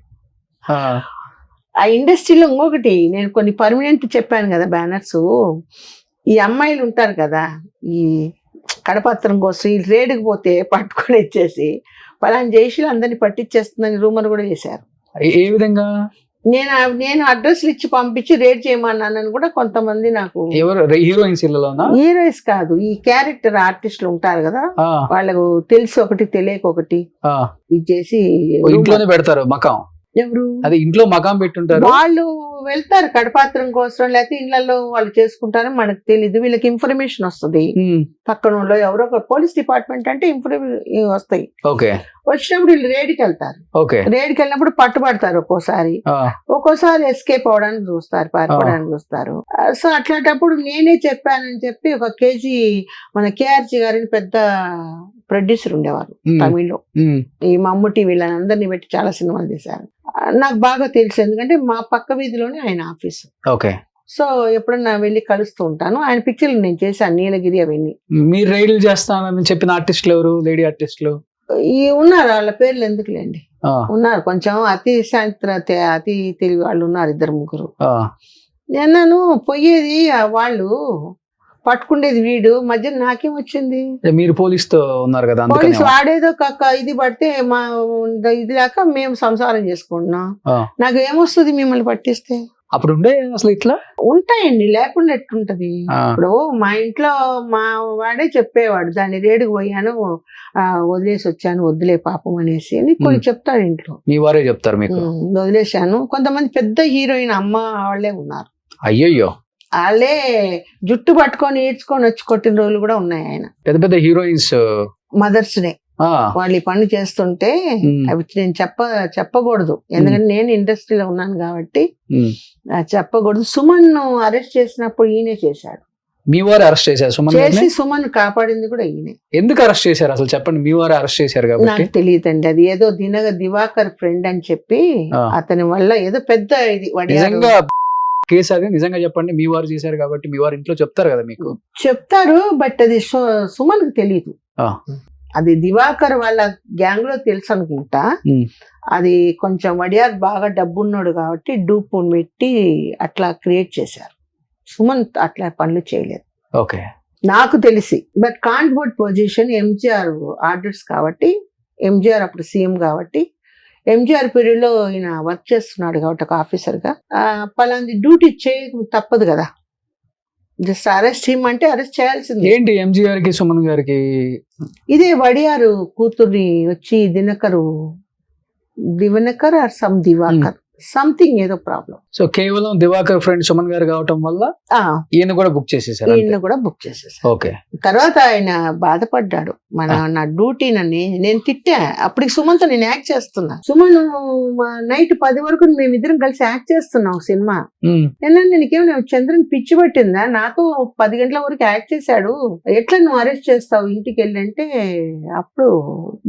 Speaker 3: ఆ ఇండస్ట్రీలో ఇంకొకటి, నేను కొన్ని పర్మనెంట్ చెప్పాను కదా బ్యానర్స్, ఈ అమ్మాయిలు ఉంటారు కదా, ఈ కడపత్రం కోసం ఈ రేడుకు పోతే పట్టుకొని ఇచ్చేసి పలానా జయశీల అందరినీ పట్టించేస్తుందని రూమర్ కూడా చేశారు.
Speaker 2: ఏ విధంగా?
Speaker 3: నేను అడ్రస్లు ఇచ్చి పంపించి రేట్ చేయమన్నానని కూడా కొంతమంది నాకు
Speaker 2: ఎవరు హీరోయిన్స్ ఇళ్ళలోనా?
Speaker 3: హీరోయిన్స్ కాదు, ఈ క్యారెక్టర్ ఆర్టిస్టులు ఉంటారు కదా, వాళ్ళకు తెలిసి ఒకటి తెలియక ఒకటి ఇచ్చేసి
Speaker 2: ఇంట్లోనే పెడతారు మకాం.
Speaker 3: ఎవరు
Speaker 2: అది ఇంట్లో మకాం పెట్టుంటారు,
Speaker 3: వాళ్ళు వెళ్తారు కడపాత్రం కోసం, లేకపోతే ఇళ్లలో వాళ్ళు చేసుకుంటారని మనకు తెలీదు. వీళ్ళకి ఇన్ఫర్మేషన్ వస్తుంది, పక్కన వాళ్ళు ఎవరో ఒక పోలీస్ డిపార్ట్మెంట్ అంటే ఇన్ఫర్మేషన్ వస్తాయి.
Speaker 2: ఓకే,
Speaker 3: వచ్చినప్పుడు వీళ్ళు రేడికి వెళ్తారు.
Speaker 2: ఓకే,
Speaker 3: రేడికి వెళ్ళినప్పుడు పట్టుబడతారు, ఒక్కోసారి ఎస్కేప్ అవడానికి చూస్తారు, పారిపోవడానికి చూస్తారు. సో అట్లాంటప్పుడు నేనే చెప్పానని చెప్పి 1 kg మన కేఆర్జీ గారిని పెద్ద ప్రొడ్యూసర్ ఉండేవారు తమిళ్లో, ఈ మమ్ముటి వీళ్ళని అందరినీ పెట్టి చాలా సినిమాలు తీశారు. నాకు బాగా తెలుసు, ఎందుకంటే మా పక్క వీధిలోనే ఆయన ఆఫీసు.
Speaker 2: ఓకే, సో
Speaker 3: ఎప్పుడన్నా వెళ్ళి కలుస్తూ ఉంటాను. ఆయన పిక్చర్లు నేను చేశాను, నీలగిరి అవన్నీ.
Speaker 2: మీరు రైడ్లు చేస్తానని చెప్పిన ఆర్టిస్టులు ఎవరు? లేడీ ఆర్టిస్టులు
Speaker 3: ఉన్నారు, వాళ్ళ పేర్లు ఎందుకులేండి, ఉన్నారు కొంచెం అతి అతి తెలివి వాళ్ళు ఉన్నారు, 2-3. నేను పోయేది వాళ్ళు పట్టుకుండేది, వీడు మధ్య నాకేం వచ్చింది?
Speaker 2: మీరు పోలీసుతో ఉన్నారు కదా,
Speaker 3: పోలీసు వాడేదో ఇది పడితే మా ఇది లేక మేము సంసారం చేసుకుంటున్నాం, నాకు ఏమొస్తుంది మిమ్మల్ని పట్టిస్తే?
Speaker 2: అప్పుడు ఉండే అసలు ఇట్లా
Speaker 3: ఉంటాయండి, లేకుండా ఎట్టుంటది. ఇప్పుడు మా ఇంట్లో మా వాడే చెప్పేవాడు, దాన్ని రేడుకు పోయాను, వదిలేసి వచ్చాను, వదిలే పాపం అనేసి అని కొన్ని చెప్తాడు ఇంట్లో.
Speaker 2: మీ వారే చెప్తారు మీకు?
Speaker 3: వదిలేశాను. కొంతమంది పెద్ద హీరోయిన్ అమ్మ వాళ్ళే ఉన్నారు,
Speaker 2: అయ్యయ్యో, వాళ్ళే
Speaker 3: జుట్టు పట్టుకొని ఈడ్చుకొని వచ్చి కొట్టిన రోజులు కూడా ఉన్నాయి. ఆయన
Speaker 2: పెద్ద పెద్ద హీరోయిన్స్ మదర్స్
Speaker 3: డే వాళ్ళు ఈ పని చేస్తుంటే అవి నేను చెప్పకూడదు, ఎందుకంటే నేను ఇండస్ట్రీలో ఉన్నాను కాబట్టి చెప్పకూడదు. సుమన్ అరెస్ట్ చేసినప్పుడు ఈయనే చేశాడు.
Speaker 2: మీ వారు అరెస్ట్ చేశారు సుమన్?
Speaker 3: చేసి సుమన్ కాపాడింది కూడా ఈయనే.
Speaker 2: ఎందుకు అరెస్ట్ చేశారు అసలు చెప్పండి? మీ వారు అరెస్ట్ చేశారు కాబట్టి.
Speaker 3: నాకు తెలియదండి, అది ఏదో దివాకర్ ఫ్రెండ్ అని చెప్పి అతని వల్ల ఏదో పెద్ద ఇది
Speaker 2: నిజంగా కేసు అది నిజంగా చెప్పండి, మీ వారు చేశారు కాబట్టి. మీ వారు ఇంట్లో చెప్తారు కదా మీకు?
Speaker 3: చెప్తారు, బట్ అది సుమన్ కి తెలియదు. అది దివాకర్ వాళ్ళ గ్యాంగ్ లో తెలుసు అనుకుంటా. అది కొంచెం వడియార్ బాగా డబ్బున్నాడు కాబట్టి డూప్ పెట్టి అట్లా క్రియేట్ చేశారు. సుమన్ అట్లా పనులు చేయలేదు
Speaker 2: ఓకే
Speaker 3: నాకు తెలిసి. బట్ కాంట్బోర్డ్ పొజిషన్ ఎంజిఆర్ ఆర్డర్స్ కాబట్టి, ఎంజిఆర్ అప్పుడు సీఎం కాబట్టి, ఎంజిఆర్ పీరియడ్ లో ఈయన వర్క్ చేస్తున్నాడు కాబట్టి ఒక ఆఫీసర్ గా పలాంటి డ్యూటీ తప్పదు కదా. జస్ట్ అరెస్ట్ అంటే అరెస్ట్ చేయాల్సింది.
Speaker 2: ఏంటి ఎంజిఆర్ కి సుమన్ గారికి?
Speaker 3: ఇదే వడియారు కూతుర్ని వచ్చి Dinakar or some Diwakar something ఏదో ప్రాబ్లం.
Speaker 2: సో కేవలం దివాకర్ ఫ్రెండ్ సుమన్ గారు కావటం వల్ల ఈయన కూడా బుక్ చేసేసారు. ఓకే.
Speaker 3: తర్వాత ఆయన బాధపడ్డాడు, నా డ్యూటీ నేను తిట్టా. అప్పటికి సుమన్ తో నేను యాక్ట్ చేస్తున్నా. సుమన్ నైట్ 10 వరకు మేమిద్దరం కలిసి యాక్ట్ చేస్తున్నాం సినిమా. నీకేమైనా చంద్రన్ పిచ్చి పట్టిందా? నాకు 10 గంటల వరకు యాక్ట్ చేశాడు, ఎట్లా నువ్వు అరెస్ట్ చేస్తావు ఇంటికి వెళ్ళి అంటే, అప్పుడు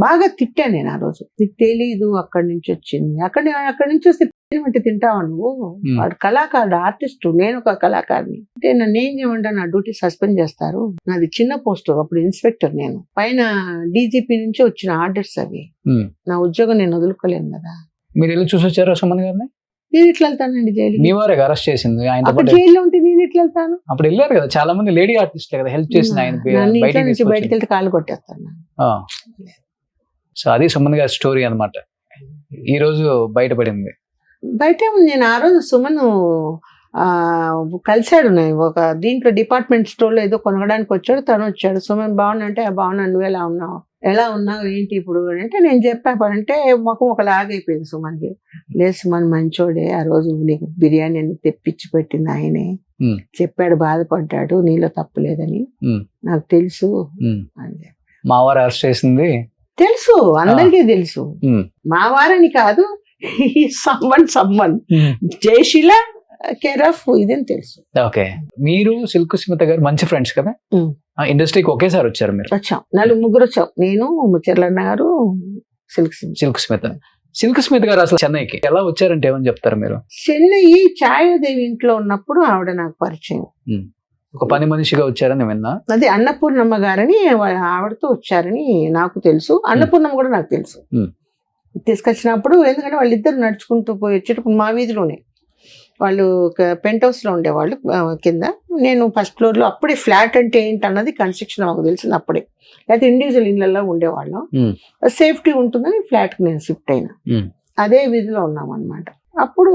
Speaker 3: బాగా తిట్టా నేను ఆ రోజు. తెలీదు అక్కడి నుంచి వచ్చింది, అక్కడి నుంచి వస్తే అంటే తింటావా నువ్వు? వాడు కళాకారుడు, ఆర్టిస్ట్, నేను ఒక కళాకారిని అంటే నన్ను ఏం చేయమంటా, నా డ్యూటీ సస్పెండ్ చేస్తారు. నాది చిన్న పోస్ట్, అప్పుడు ఇన్స్పెక్టర్, నేను పైన డీజీపీ నుంచి వచ్చిన ఆర్డర్స్ అవి. నా ఉద్యోగం నేను వదులుకోలేను కదా.
Speaker 2: మీరు వెళ్ళి చూసి వచ్చారా సుమన్ గారిని?
Speaker 3: నేను ఇట్లా వెళ్తానండి జైలు.
Speaker 2: మీ వారే అరెస్ట్ చేసింది?
Speaker 3: జైల్లో ఉంటే నేను ఇట్లా వెళ్తాను.
Speaker 2: అప్పుడు వెళ్ళారు కదా చాలా మంది లేడీ ఆర్టిస్ట్ కదా హెల్ప్ చేసింది ఆయన.
Speaker 3: బయటకు వెళ్తే కాలు కొట్టేస్తాను.
Speaker 2: సో అది సుమన్ గారి స్టోరీ అన్నమాట. ఈ రోజు బయటపడింది.
Speaker 3: బయట నేను ఆ రోజు సుమన్ కలిశాడు, ఒక దీంట్లో డిపార్ట్మెంట్ స్టోర్ లో ఏదో కొనగడానికి వచ్చాడు, తను వచ్చాడు. సుమన్ బాగున్నా అంటే, బాగున్నా, నువ్వు ఎలా ఉన్నావు ఏంటి ఇప్పుడు అంటే, నేను చెప్పానంటే ముఖం ఒకలాగా అయిపోయింది సుమన్కి. లేదు సుమన్ మంచోడే, ఆ రోజు నీకు బిర్యానీ అని తెప్పించి పెట్టింది ఆయనే, చెప్పాడు, బాధపడ్డాడు, నీలో తప్పు లేదని నాకు తెలుసు అని.
Speaker 2: మా వారు అరెస్ట్ చేసింది
Speaker 3: తెలుసు, అందరికీ తెలుసు. మా వారని కాదు, సమ్మన్ జయశీల కేర్ ఆఫ్ ఇదని తెలుసు.
Speaker 2: ఓకే. మీరు సిల్క్ స్మిత గారు మంచి ఫ్రెండ్స్ కదా, ఇండస్ట్రీకి ఒకేసారి వచ్చారు మీరు?
Speaker 3: వచ్చాం, 4 వచ్చాం, నేను ముచ్చర్లన్న గారు,
Speaker 2: సిల్క్ స్మిత గారు. అసలు చెన్నైకి ఎలా వచ్చారంటే ఏమని చెప్తారు మీరు?
Speaker 3: చెన్నై ఛాయాదేవి ఇంట్లో ఉన్నప్పుడు ఆవిడ నాకు పరిచయం.
Speaker 2: ఒక పని మనిషిగా వచ్చారని విన్నా.
Speaker 3: అది అన్నపూర్ణమ్మ గారని ఆవిడతో వచ్చారని నాకు తెలుసు. అన్నపూర్ణమ్మ కూడా నాకు తెలుసు. తీసుకొచ్చినప్పుడు, ఎందుకంటే వాళ్ళిద్దరు నడుచుకుంటూ పోయి వచ్చేటప్పుడు మా వీధిలోనే, వాళ్ళు పెంట్ హౌస్ లో ఉండేవాళ్ళు కింద, నేను ఫస్ట్ ఫ్లోర్ లో. అప్పుడే ఫ్లాట్ అంటే ఏంటన్నది కన్స్ట్రక్షన్ మాకు తెలిసింది అప్పుడే, లేకపోతే ఇండివిజువల్ ఇళ్లలో ఉండేవాళ్ళం. సేఫ్టీ ఉంటుందని ఫ్లాట్ కి నేను షిఫ్ట్ అయినా. అదే వీధిలో ఉన్నాం అనమాట. అప్పుడు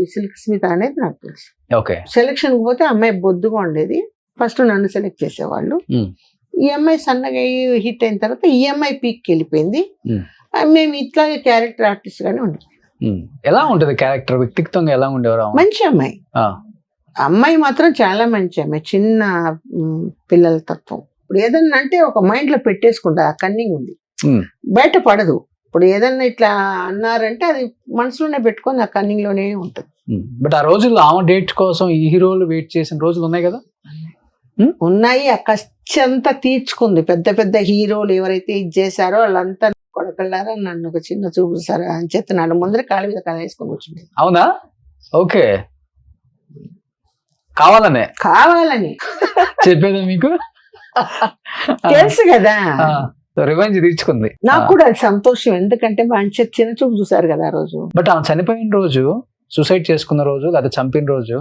Speaker 3: ఈ సిల్క్ స్మిత అనేది నాకు తెలుసు.
Speaker 2: ఓకే.
Speaker 3: సెలక్షన్ పోతే అమ్మాయి బొద్దుగా ఉండేది. ఫస్ట్ నన్ను సెలెక్ట్ చేసేవాళ్ళు. ఈ అమ్మాయి సన్నగా హిట్ అయిన తర్వాత ఈ అమ్మాయి పీక్కి వెళ్ళిపోయింది. మేము ఇట్లాగే క్యారెక్టర్ ఆర్టిస్ట్ గానే ఉండే.
Speaker 2: ఎలా ఉంటది క్యారెక్టర్, వ్యక్తిత్వంగా ఎలా ఉండేవారు?
Speaker 3: మంచి అమ్మాయి. అమ్మాయి మాత్రం చాలా మంచి అమ్మాయి, చిన్న పిల్లల తత్వం. ఇప్పుడు ఏదన్నా అంటే ఒక మైండ్ లో పెట్టేసుకుంటా, ఆ కన్నింగ్ ఉంది, బయట పడదు. ఇప్పుడు ఏదన్నా ఇట్లా అన్నారంటే అది మనసులోనే పెట్టుకొని ఆ కన్నింగ్ లోనే ఉంటుంది.
Speaker 2: బట్ ఆ రోజుల్లో ఆమె డేట్ కోసం ఈ హీరోలు వెయిట్ చేసిన రోజులు ఉన్నాయి కదా.
Speaker 3: ఉన్నాయి. ఆ కష్టంతా తీర్చుకుంది. పెద్ద పెద్ద హీరోలు ఎవరైతే ఇది చేశారో వాళ్ళంతా కొడకల్లారా నన్ను ఒక చిన్న చూపుతారా అని చెప్పి నాలుగు ముందర కాళ్ళ మీద కళ వేసుకొని కూర్చుంది.
Speaker 2: అవునా? ఓకే. కావాలని చెప్పేదా మీకు?
Speaker 3: తెలుసు కదా,
Speaker 2: రివెంజ్ తీర్చుకుంది.
Speaker 3: నాకు కూడా అది సంతోషం. ఎందుకంటే మంచి చిన్న చూపు చూసారు కదా ఆ రోజు.
Speaker 2: బట్ ఆమె చనిపోయిన రోజు, సూసైడ్ చేసుకున్న రోజు, లేదా చంపిన రోజు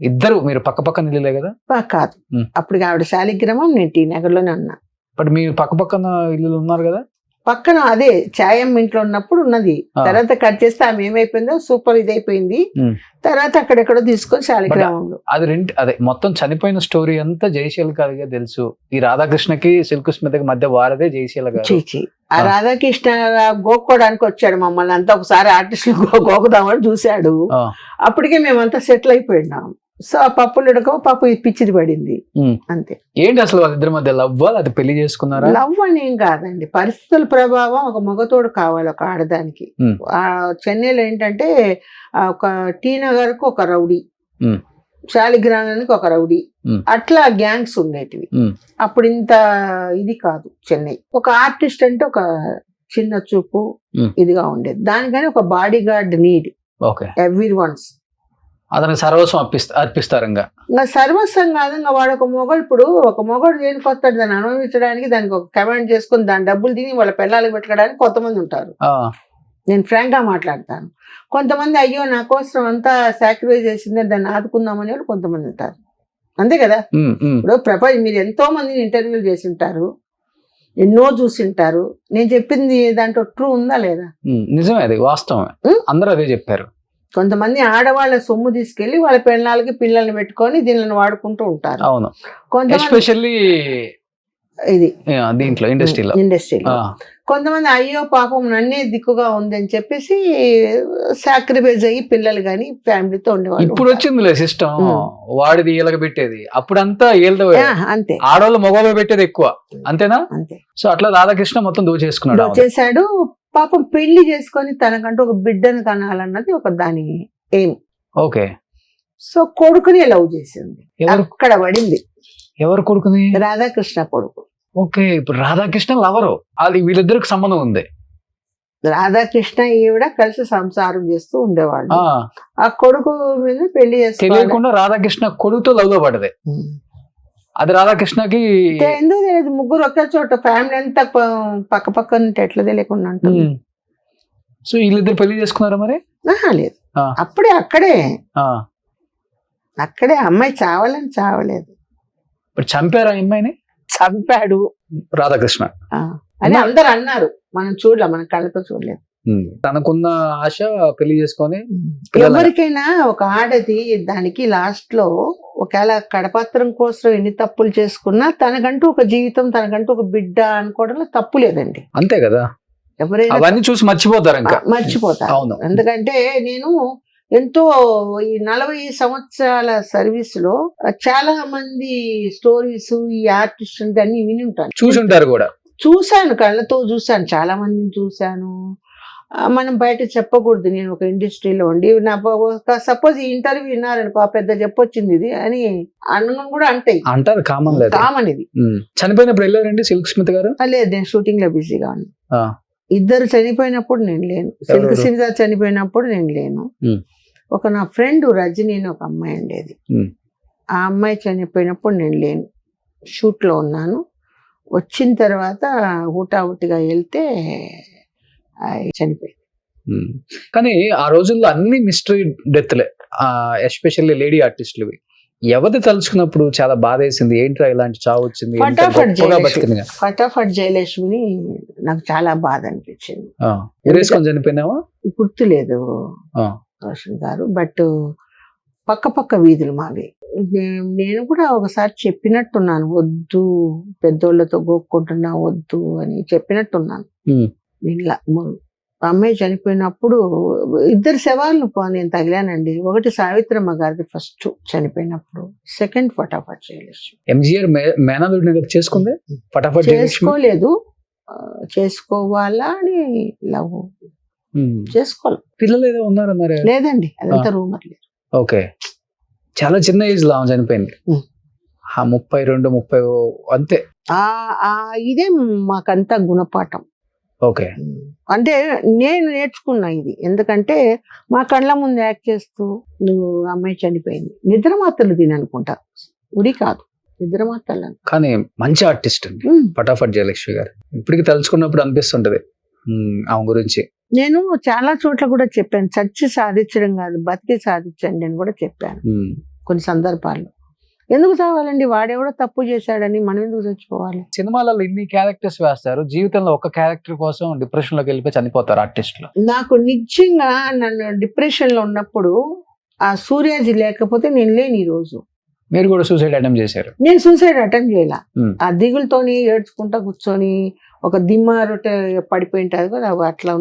Speaker 2: ఇద్దరు మీరు పక్క పక్కన ఇల్లులే కదా?
Speaker 3: కాదు, అప్పుడు ఆవిడ శాలిగ్రామం, నేను టీ నగర్ లోనే ఉన్నా.
Speaker 2: బట్ మీరు పక్క పక్కన ఇల్లులు ఉన్నారు కదా?
Speaker 3: పక్కన అదే ఛాయం ఇంట్లో ఉన్నప్పుడు ఉన్నది. తర్వాత కట్ చేస్తే ఆమె ఏమైపోయిందో సూపర్ ఇదైపోయింది. తర్వాత అక్కడెక్కడో తీసుకొని శాలిగ్రామంలో
Speaker 2: అదే మొత్తం చనిపోయిన స్టోరీ అంతా జయశీల గారిగా తెలుసు. ఈ రాధాకృష్ణకి సిల్క్ స్మితకి మధ్య వారదే జయశీల గారు.
Speaker 3: ఆ రాధాకృష్ణ గోక్కోడానికి వచ్చాడు మమ్మల్ని అంతా. ఒకసారి ఆర్టిస్టులు గోకుదామని చూశాడు. అప్పటికే మేమంతా సెటిల్ అయిపోయినాం. సో ఆ పప్పులు ఉడకో పాప పిచ్చిది పడింది అంతే.
Speaker 2: ఏంటి అసలు వాళ్ళిద్దరి మధ్య లవ్? అది పెళ్లి చేసుకున్నారా?
Speaker 3: లవ్ అని ఏం కాదండి, పరిస్థితుల ప్రభావం. ఒక మగతోడు కావాలి ఒక ఆడదానికి. ఆ చెన్నైలో ఏంటంటే ఒక టీ నగర్ కు ఒక రౌడీ, శాలిగ్రామానికి ఒక రౌడీ, అట్లా గ్యాంగ్స్ ఉండేటివి. అప్పుడు ఇంత ఇది కాదు చెన్నై. ఒక ఆర్టిస్ట్ అంటే ఒక చిన్న చూపు ఇదిగా ఉండేది. దానికని ఒక body guard need every once.
Speaker 2: అతనికి సర్వస్వం అర్పిస్తారు. ఇంకా
Speaker 3: సర్వస్వం కాదు, ఇంకా వాడు ఒక మొగడు. ఇప్పుడు ఒక మొగడు దేనికి వస్తాడు? దాన్ని అనుభవించడానికి, దానికి ఒక కమెంట్ చేసుకుని దాని డబ్బులు తిని వాళ్ళ పిల్లలకి పెట్టడానికి కొంతమంది ఉంటారు. నేను ఫ్రాంక్ గా మాట్లాడతాను. కొంతమంది అయ్యో నా కోసం అంతా సాక్రిఫైస్ చేసిందే దాన్ని ఆదుకుందామని వాళ్ళు కొంతమంది ఉంటారు. అంతే కదా. ఇప్పుడు ప్రపంచం మీరు ఎంతో మందిని ఇంటర్వ్యూలు చేసి ఉంటారు, ఎన్నో చూసింటారు. నేను చెప్పింది దాంట్లో ట్రూ ఉందా లేదా?
Speaker 2: నిజమే, అది వాస్తవమే. అందరూ అదే చెప్పారు.
Speaker 3: కొంతమంది ఆడవాళ్ళ సొమ్ము తీసుకెళ్లి వాళ్ళ పిల్లలకి పిల్లల్ని పెట్టుకొని దీనిని వాడుకుంటూ ఉంటారు.
Speaker 2: అవును, ఎస్పెషల్లీ
Speaker 3: ఇది
Speaker 2: దీంట్లో ఇండస్ట్రీలో.
Speaker 3: కొంతమంది అయ్యో పాపం నన్నే దిక్కుగా ఉందని చెప్పేసి సాక్రిఫైస్ అయ్యి పిల్లలు గాని ఫ్యామిలీతో ఉండేవాళ్ళు.
Speaker 2: ఇప్పుడు వచ్చిందిలే సిస్టమ్, వాడిది వీళ్ళకి పెట్టేది. అప్పుడంతా
Speaker 3: అంతే,
Speaker 2: ఆడవాళ్ళు మగవాళ్ళు పెట్టేది ఎక్కువ. అంతేనా?
Speaker 3: అంతే.
Speaker 2: సో అట్లా రాధాకృష్ణ మొత్తం
Speaker 3: చేశాడు. పాపం పెళ్లి చేసుకొని తనకంటూ ఒక బిడ్డను కనాలన్నది ఒక దాని ఎయిమ్.
Speaker 2: ఓకే.
Speaker 3: సో కొడుకుని లవ్ చేసింది. అక్కడ పడింది.
Speaker 2: ఎవరు కొడుకుని?
Speaker 3: రాధాకృష్ణ కొడుకు.
Speaker 2: ఓకే. ఇప్పుడు రాధాకృష్ణ లవరు, అది వీళ్ళిద్దరికి సంబంధం ఉంది.
Speaker 3: రాధాకృష్ణ ఈవిడ కలిసి సంసారం చేస్తూ ఉండేవాళ్ళు. ఆ కొడుకు మీద పెళ్లి చేస్తే
Speaker 2: తెలియకుండా రాధాకృష్ణ కొడుకుతో లవ్ లో పడదే. అది రాధాకృష్ణకి
Speaker 3: ఎందుకు తెలియదు. ముగ్గురు ఒకే చోట, ఫ్యామిలీ అంతా పక్క పక్క ఎట్లా తెలియకుండా ఉంటుంది.
Speaker 2: సో వీళ్ళిద్దరు పెళ్లి చేసుకున్నారా మరి?
Speaker 3: లేదు, అప్పుడే అక్కడే అమ్మాయి చావాలని చావలేదు.
Speaker 2: చంపారా అమ్మాయిని?
Speaker 3: చంపాడు
Speaker 2: రాధాకృష్ణ
Speaker 3: అని అందరు అన్నారు. మనం చూడలే, మన కళ్ళతో చూడలేదు.
Speaker 2: తనకున్న ఆశ పెళ్లి చేసుకొని.
Speaker 3: ఎవరికైనా ఒక ఆడది దానికి లాస్ట్ లో ఒకవేళ కడపత్రం కోసం ఎన్ని తప్పులు చేసుకున్నా తనకంటూ ఒక జీవితం, తనకంటూ ఒక బిడ్డ అనుకోవడంలో తప్పు లేదండి.
Speaker 2: అంతే కదా.
Speaker 3: ఎవరైనా
Speaker 2: అవన్నీ చూసి మర్చిపోతారు.
Speaker 3: మర్చిపోతారు. ఎందుకంటే నేను ఎంతో ఈ 40 సంవత్సరాల సర్వీస్ లో చాలా మంది స్టోరీస్, ఈ ఆర్టిస్ట్ అన్ని విని ఉంటాను,
Speaker 2: చూసుంటారు కూడా.
Speaker 3: చూశాను, కళ్ళతో చూశాను, చాలా మందిని చూశాను. మనం బయట చెప్పకూడదు. నేను ఒక ఇండస్ట్రీలో ఉండి నా సపోజ్ ఈ ఇంటర్వ్యూ విన్నారనుకో, ఆ పెద్ద చెప్పొచ్చింది ఇది అని అన్నం కూడా
Speaker 2: అంటారు. కామన్ ఇది. చనిపోయినప్పుడు వెళ్ళారండి సిల్క్ స్మిత గారు?
Speaker 3: లేదు, నేను షూటింగ్ లో బిజీగా ఉన్నా. ఇద్దరు చనిపోయినప్పుడు నేను లేను. సిల్క్ స్మిత చనిపోయినప్పుడు నేను లేను. ఒక నా ఫ్రెండ్ రజని అని ఒక అమ్మాయి ఉండేది. ఆ అమ్మాయి చనిపోయినప్పుడు నేను లేను, షూట్ లో ఉన్నాను. వచ్చిన తర్వాత హుటాహుటిగా వెళ్తే చనిపోయింది.
Speaker 2: కానీ ఆ రోజుల్లో అన్ని మిస్టరీ డెత్లే, ఎస్పెషల్లీ లేడీ ఆర్టిస్టులు. ఎవరిది తలుచుకున్నప్పుడు చాలా బాధ వేసింది. ఏంట్రా ఇలాంటి చావు వచ్చింది?
Speaker 3: ఫటాఫట్ జయలక్ష్మిని నాకు చాలా బాధ అనిపించింది.
Speaker 2: చనిపోయినావా?
Speaker 3: గుర్తులేదు. రోషన్ గారు. బట్ పక్క వీధులు మావి. నేను కూడా ఒకసారి చెప్పినట్టున్నాను, వద్దు పెద్దోళ్ళతో గోక్కుంటున్నా వద్దు అని చెప్పినట్టున్నాను. ఇలా అమ్మాయి చనిపోయినప్పుడు 2 శవాలను నేను తగిలానండి. ఒకటి సావిత్రమ్మ గారిది ఫస్ట్ చనిపోయినప్పుడు, సెకండ్ ఫటాఫట్ జయలక్ష్మి.
Speaker 2: ఎంజీఆర్ మేనల్లుడిని కదా చేసుకుంది, ఫటాఫట్ జయలక్ష్మి
Speaker 3: చేసుకోలేదు, చేసుకోవాలా అని లవ్ చేసుకోవాలి.
Speaker 2: పిల్లలు ఏదో ఉన్నారన్నారు.
Speaker 3: లేదండి, అదంతా రూమర్ లేదు.
Speaker 2: ఓకే, చాలా చిన్న ఏజ్ లో ఆమె చనిపోయింది. 32-30 అంతే.
Speaker 3: ఇదే మాకంతా గుణపాఠం.
Speaker 2: ఓకే,
Speaker 3: అంటే నేను నేర్చుకున్నా ఇది. ఎందుకంటే మా కళ్ళ ముందు యాక్ట్ చేస్తూ నువ్వు అమ్మాయి చనిపోయింది, నిద్ర మాత్రలు తిననుకుంటా, ఉడి కాదు నిద్ర మాత్రలు.
Speaker 2: కానీ మంచి ఆర్టిస్ట్ అండి ఫటాఫట్ జయలక్ష్మి గారు. ఇప్పటికి తలుచుకున్నప్పుడు అనిపిస్తుంటది ఆమె గురించి.
Speaker 3: నేను చాలా చోట్ల కూడా చెప్పాను, చచ్చి సాధించడం కాదు బతికి సాధించండి అని కూడా చెప్పాను కొన్ని సందర్భాల్లో. ఎందుకు చావాలండి, వాడెవడో తప్పు చేశాడని మనం ఎందుకు చచ్చిపోవాలి?
Speaker 2: సినిమాలలో ఇన్ని క్యారెక్టర్స్ వేస్తారు, జీవితంలో ఒక క్యారెక్టర్ కోసం డిప్రెషన్ లోకి వెళ్ళిపోయి చనిపోతారు ఆర్టిస్టులు.
Speaker 3: నాకు నిజంగా నన్ను డిప్రెషన్ లో ఉన్నప్పుడు ఆ సూర్యాజీ లేకపోతే నేను లేని ఈ రోజు.
Speaker 2: మీరు కూడా సూసైడ్ అటెంప్ట్ చేశారు?
Speaker 3: నేను సూసైడ్ అటెంప్ట్ చేయాల. ఆ దిగులతోని ఏడ్చుకుంటా కూర్చొని ఒక దిమ్మ రొట్టె పడిపోయింటది కదా, అట్లా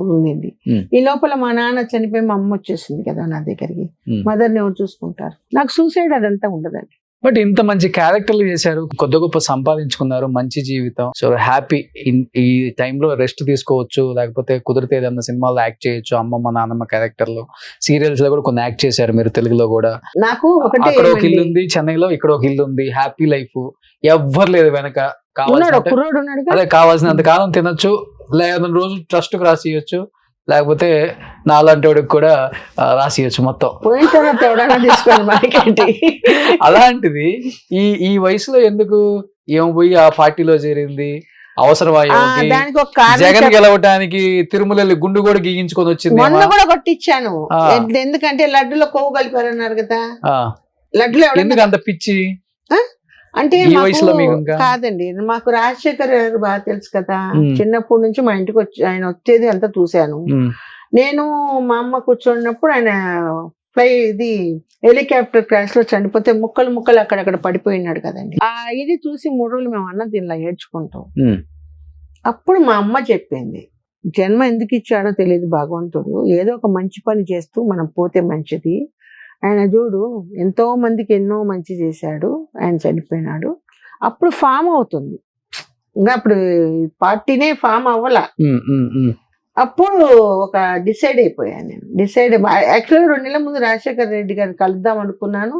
Speaker 3: ఉండింది. ఈ లోపల మా నాన్న చనిపోయి మా అమ్మ వచ్చేసింది కదా నా దగ్గరికి. మదర్ని ఎవరు చూసుకుంటారు? నాకు సూసైడ్ అదంతా ఉండదండి.
Speaker 2: బట్ ఇంత మంచి క్యారెక్టర్లు చేశారు, కొద్ది గొప్ప సంపాదించుకున్నారు, మంచి జీవితం. So happy. ఈ టైంలో రెస్ట్ తీసుకోవచ్చు, లేకపోతే కుదిరితే ఏదన్నా సినిమాలో యాక్ట్ చేయొచ్చు. అమ్మమ్మ నాన్నమ్మ క్యారెక్టర్లు, సీరియల్స్ లో కూడా కొన్ని యాక్ట్ చేశారు మీరు, తెలుగులో కూడా.
Speaker 3: నాకు అక్కడ
Speaker 2: ఒక ఇల్లు ఉంది చెన్నైలో, ఇక్కడ ఒక ఇల్లు ఉంది, హ్యాపీ లైఫ్, ఎవ్వరు లేదు వెనక. అదే కావాల్సినంత కాలం తినొచ్చు, లేదా రోజు ట్రస్ట్ కు రాసియచ్చు, లేకపోతే నాలాంటి వాడికి కూడా రాసియచ్చు మొత్తం. అలాంటిది ఈ వయసులో ఎందుకు ఏమో పోయి ఆ పార్టీలో చేరింది? అవసరమా? జగన్ గెలవటానికి తిరుమల గుండు కూడా గీయించుకొని వచ్చింది.
Speaker 3: మొన్న కూడా కొట్టించాను, ఎందుకంటే లడ్డులో కొవ్వు కలిపారన్నారు కదా. లడ్డులో
Speaker 2: ఎందుకు అంత పిచ్చి?
Speaker 3: అంటే కాదండి, మాకు రాజశేఖర్ గారు బాగా తెలుసు కదా. చిన్నప్పటి నుంచి మా ఇంటికి వచ్చి ఆయన వచ్చేది అంతా చూశాను. నేను మా అమ్మ కూర్చున్నప్పుడు ఆయన ఇది హెలికాప్టర్ క్రాష్ లో చనిపోతే ముక్కలు అక్కడక్కడ పడిపోయినాడు కదండి. ఇది చూసి 3 రోజులు మేము అన్నం దీనిలా ఏడ్చుకుంటాం. అప్పుడు మా అమ్మ చెప్పింది, జన్మ ఎందుకు ఇచ్చాడో తెలియదు భగవంతుడు, ఏదో ఒక మంచి పని చేస్తూ మనం పోతే మంచిది. ఆయన చూడు ఎంతో మందికి ఎన్నో మంచి చేశాడు, ఆయన చనిపోయినాడు. అప్పుడు ఫామ్ అవుతుంది, ఇంకా అప్పుడు పార్టీనే ఫామ్ అవ్వాల. అప్పుడు ఒక డిసైడ్ అయిపోయాను నేను. యాక్చువల్గా 2 నెలల ముందు రాజశేఖర్ రెడ్డి గారిని కలుద్దాం అనుకున్నాను.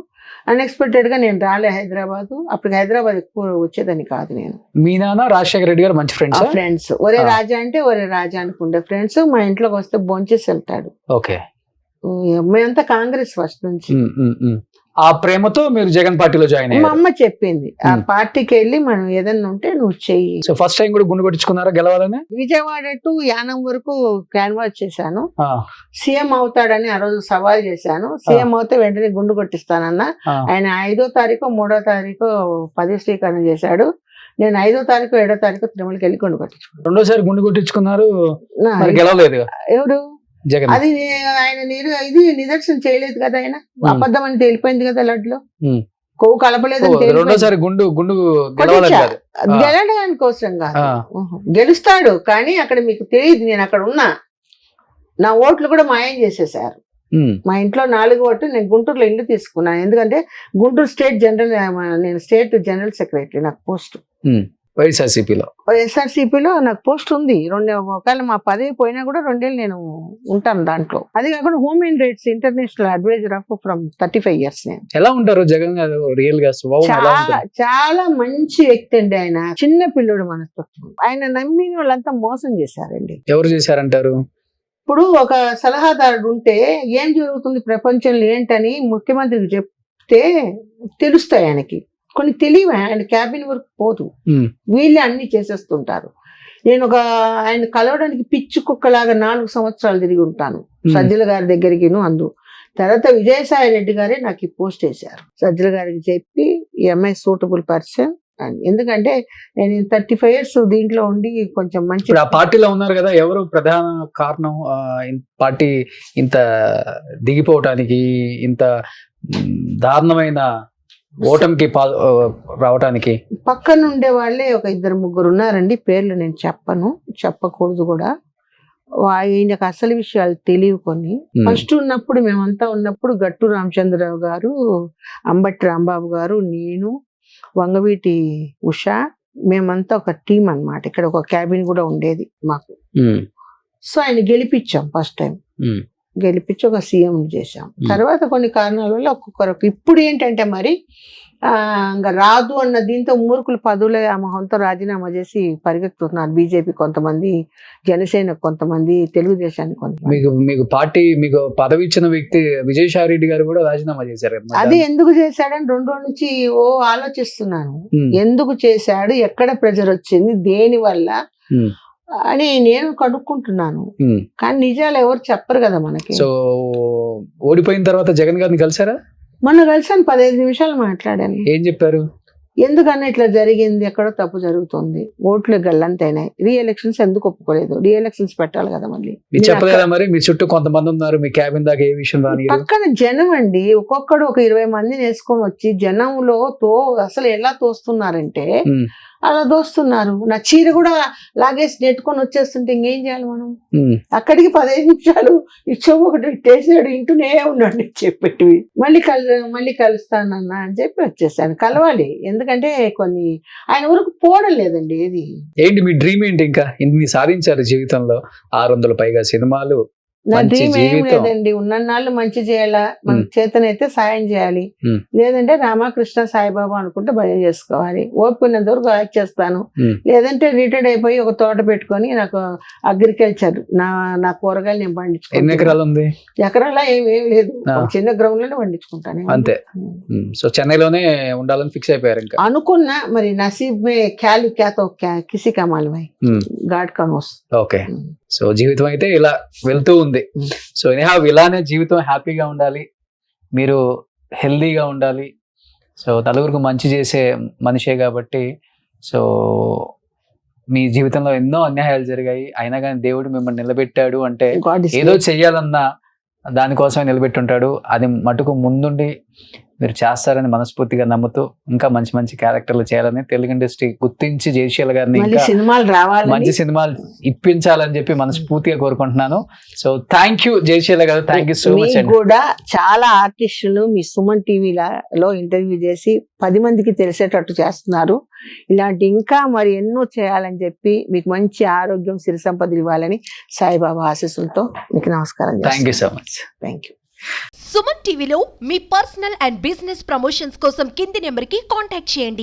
Speaker 3: అన్ఎక్స్పెక్టెడ్ గా నేను రాలే హైదరాబాద్. అప్పుడు హైదరాబాద్ ఎక్కువ వచ్చేదని కాదు నేను.
Speaker 2: మీ నాన్న రాజశేఖర్ రెడ్డి గారు మంచి
Speaker 3: ఫ్రెండ్స్. ఒరే రాజా అంటే ఒరే రాజా అనుకుంటే ఫ్రెండ్స్. మా ఇంట్లోకి వస్తే భోంచేసి వెళ్తాడు.
Speaker 2: ఓకే,
Speaker 3: మేమంతా కాంగ్రెస్ ఫస్ట్ నుంచి.
Speaker 2: ఆ ప్రేమతో మీరు జగన్ పార్టీలో జాయిన్ అయ్యారు.
Speaker 3: మా అమ్మ చెప్పింది, ఆ పార్టీకి వెళ్ళి మనం ఏదన్నా ఉంటే నువ్వు చెయ్యి.
Speaker 2: సో ఫస్ట్ టైం కూడా గుండు కొట్టించుకున్నారా గెలవాలని?
Speaker 3: విజయవాడ టు యానం వరకు క్యాన్వాస్ చేశాను. సీఎం అవుతాడని ఆ రోజు సవాల్ చేశాను. సీఎం అవుతే వెంటనే గుండు కొట్టిస్తానన్నా. ఆయన 5వ తారీఖు 3వ తారీఖు పదవి స్వీకారం చేశాడు. నేను 5వ తారీఖు 7వ తారీఖు తిరుమలకి వెళ్ళి గుండు కొట్టించుకున్నాను.
Speaker 2: 2వ సారి గుండు కొట్టించుకున్నారు, గెలవలేదు.
Speaker 3: ఎవరు? అది ఆయన ఇది నిదర్శనం చేయలేదు కదా, ఆయన అబద్ధం అని తేలిపోయింది కదా. లడ్లో కొవ్వు కలపలేదని గెలవడానికి కోసం కాదు, గెలుస్తాడు. కానీ అక్కడ మీకు తెలియదు, నేను అక్కడ ఉన్నా. నా ఓట్లు కూడా మాయం చేసేసారు. మా ఇంట్లో 4 ఓట్లు. నేను గుంటూరులో ఇల్లు తీసుకున్నాను, ఎందుకంటే గుంటూరు స్టేట్ జనరల్, నేను స్టేట్ జనరల్ సెక్రటరీ, నాకు పోస్ట్ వైఎస్ఆర్సీపీలో నాకు పోస్ట్ ఉంది. ఒకవేళ మా పదవి పోయినా కూడా 2 ఏళ్ళు నేను ఉంటాను దాంట్లో. అది కాకుండా human rights international advisor of from 35 years నేను.
Speaker 2: ఎలా ఉంటారు జగన్ గారు? రియల్ గా
Speaker 3: చాలా మంచి వ్యక్తి అండి. ఆయన చిన్న పిల్లడు మనస్తత్వం. ఆయన నమ్మిన వాళ్ళంతా మోసం చేశారండి.
Speaker 2: ఎవరు చేశారంటారు?
Speaker 3: ఇప్పుడు ఒక సలహాదారుడు ఉంటే ఏం జరుగుతుంది ప్రపంచంలో ఏంటని ముఖ్యమంత్రికి చెప్తే తెలుస్తాయి ఆయనకి. కొన్ని తెలివి, ఆయన క్యాబిన్ వరకు పోదు, వీళ్ళే అన్ని చేసేస్తుంటారు. నేను ఆయన కలవడానికి పిచ్చి కుక్కలాగా 4 సంవత్సరాలు తిరిగి ఉంటాను సజ్జల గారి దగ్గరికి. తర్వాత విజయసాయి రెడ్డి గారే నాకు ఈ పోస్ట్ వేశారు. సజ్జల గారికి చెప్పి ఈ అమ్మాయి సూటబుల్ పర్సన్, ఎందుకంటే నేను 35 years దీంట్లో ఉండి కొంచెం మంచి
Speaker 2: ఇప్పుడు ఆ పార్టీలో ఉన్నారు కదా, ఎవరు ప్రధాన కారణం పార్టీ ఇంత దిగిపోవటానికి, ఇంత దారుణమైన ఓటమికి రావటానికి?
Speaker 3: పక్కన ఉండే వాళ్ళే ఒక 2-3 ఉన్నారండి, పేర్లు నేను చెప్పకూడదు కూడా. ఆయనకు అసలు విషయాలు తెలియవు కొన్ని. ఫస్ట్ ఉన్నప్పుడు మేమంతా ఉన్నప్పుడు గట్టు రామచంద్రరావు గారు, అంబటి రాంబాబు గారు, నేను, వంగవీటి ఉషా, మేమంతా ఒక టీం అన్నమాట. ఇక్కడ ఒక క్యాబిన్ కూడా ఉండేది మాకు. సో ఆయన గెలిపించాం ఫస్ట్ టైం, గెలిపించి ఒక సీఎం చేశాం. తర్వాత కొన్ని కారణాల వల్ల ఒక్కొక్కరు ఇప్పుడు ఏంటంటే మరి ఇంకా రాదు అన్న దీంతో మూర్ఖులు పదవులే ఆ మొహంతో రాజీనామా చేసి పరిగెత్తుతున్నారు. బీజేపీ కొంతమంది, జనసేన కొంతమంది, తెలుగుదేశానికి కొంతమంది.
Speaker 2: మీకు పార్టీ మీకు పదవి ఇచ్చిన వ్యక్తి విజయసాయి రెడ్డి గారు కూడా రాజీనామా చేశారు.
Speaker 3: అది ఎందుకు చేశాడని 2 రోజుల నుంచి ఆలోచిస్తున్నాను. ఎందుకు చేశాడు, ఎక్కడ ప్రెజర్ వచ్చింది, దేని వల్ల అని నేను కనుక్కుంటున్నాను. కానీ నిజాలు ఎవరు చెప్పరు కదా మనకి.
Speaker 2: సో ఓడిపోయిన తర్వాత జగన్ గారిని కలిసారా?
Speaker 3: మొన్న కలిసాను, 15 నిమిషాలు మాట్లాడాను.
Speaker 2: ఏం చెప్పారు?
Speaker 3: ఎందుకన్నా ఇట్లా జరిగింది, ఎక్కడో తప్పు జరుగుతుంది, ఓట్లు గల్లంతైనాయి, రీఎలక్షన్స్ ఎందుకు ఒప్పుకోలేదు, రీఎలక్షన్స్ పెట్టాలి కదా మళ్ళీ.
Speaker 2: చెప్పలేదా మరి? మీ చుట్టూ కొంతమంది ఉన్నారు, మీ క్యాబిన్ దాకా ఏ విషయం రాని
Speaker 3: పక్కన జనం అండి, ఒక్కొక్కడు ఒక 20 మందిని వేసుకొని వచ్చి జనంలో అసలు ఎలా తోస్తున్నారంటే అలా దోస్తున్నారు. నా చీర కూడా లాగేసి నెట్టుకొని వచ్చేస్తుంటే ఇంకేం చేయాలి మనం? అక్కడికి 15 నిమిషాలు ఇచ్చో ఒకటి టేసాడు, ఇంటూనే ఉన్నాడు చెప్పేటివి. మళ్ళీ కలుస్తానన్నా అని చెప్పి వచ్చేసాను. కలవాలి, ఎందుకంటే కొన్ని ఆయన వరకు పోవడం లేదండి. ఏది
Speaker 2: ఏంటి మీ డ్రీమ్ ఏంటి? ఇంకా ఇన్ని సాధించారు జీవితంలో, 600 పైగా సినిమాలు.
Speaker 3: నా డ్రీమ్ ఏం లేదండి, ఉన్నన్నాళ్ళు మంచి చేయాలా, మన చేతనైతే సాయం చేయాలి, లేదంటే రామకృష్ణ సాయిబాబా అనుకుంటే భయం చేసుకోవాలి. ఓపినంత వరకు యాక్ట్ చేస్తాను, లేదంటే రిటైర్డ్ అయిపోయి ఒక తోట పెట్టుకొని నాకు అగ్రికల్చర్ నా కూరగాయలు నేను పండించుకుంటాను.
Speaker 2: ఎన్ని ఎకరాలు ఉంది?
Speaker 3: ఎకరాల ఏం లేదు, చిన్న గ్రౌండ్ లోనే పండించుకుంటాను
Speaker 2: అంతే. సో చెన్నైలోనే ఉండాలని ఫిక్స్ అయిపోయారు ఇంకా? అనుకున్నా,
Speaker 3: మరి నసీబ్ మే క్యాలు క్యాతో కిసి కమాల్ భాయ్, గాడ్ కనోస్.
Speaker 2: ఓకే, సో జీవితం అయితే ఇలా వెళ్తూ ఉంది. సో ఇలానే జీవితం హ్యాపీగా ఉండాలి, మీరు హెల్దీగా ఉండాలి. సో నలుగురికి మంచి చేసే మనిషే కాబట్టి, సో మీ జీవితంలో ఎన్నో అన్యాయాలు జరిగాయి, అయినా కానీ దేవుడు మిమ్మల్ని నిలబెట్టాడు అంటే ఏదో చెయ్యాలన్నా దానికోసమే నిలబెట్టుంటాడు. అది మటుకు ముందుండి మీరు చేస్తారని మనస్ఫూర్తిగా నమ్ముతూ ఇంకా మంచి మంచి క్యారెక్టర్లు చేయాలని, తెలుగు ఇండస్ట్రీ గుర్తించి జయశీల గారిని మంచి సినిమాలు ఇప్పించాలని చెప్పి మనస్ఫూర్తిగా కోరుకుంటున్నాను. సో థ్యాంక్ యూ జయశీల గారు, థ్యాంక్ యూ సో మచ్.
Speaker 3: కూడా చాలా ఆర్టిస్టులు మీ సుమన్ టీవీలో ఇంటర్వ్యూ చేసి 10 మందికి తెలిసేటట్టు చేస్తున్నారు. ఇలాంటి ఇంకా మరి ఎన్నో చేయాలని చెప్పి మీకు మంచి ఆరోగ్యం, సిరి సంపదలు ఇవ్వాలని సాయిబాబా ఆశీస్సులతో మీకు నమస్కారం.
Speaker 2: Thank you so much.
Speaker 3: Thank you.
Speaker 4: Suman టీవీలో మీ పర్సనల్ అండ్ బిజినెస్ ప్రమోషన్స్ కోసం కింది నెంబర్కి కాంటాక్ట్ చేయండి.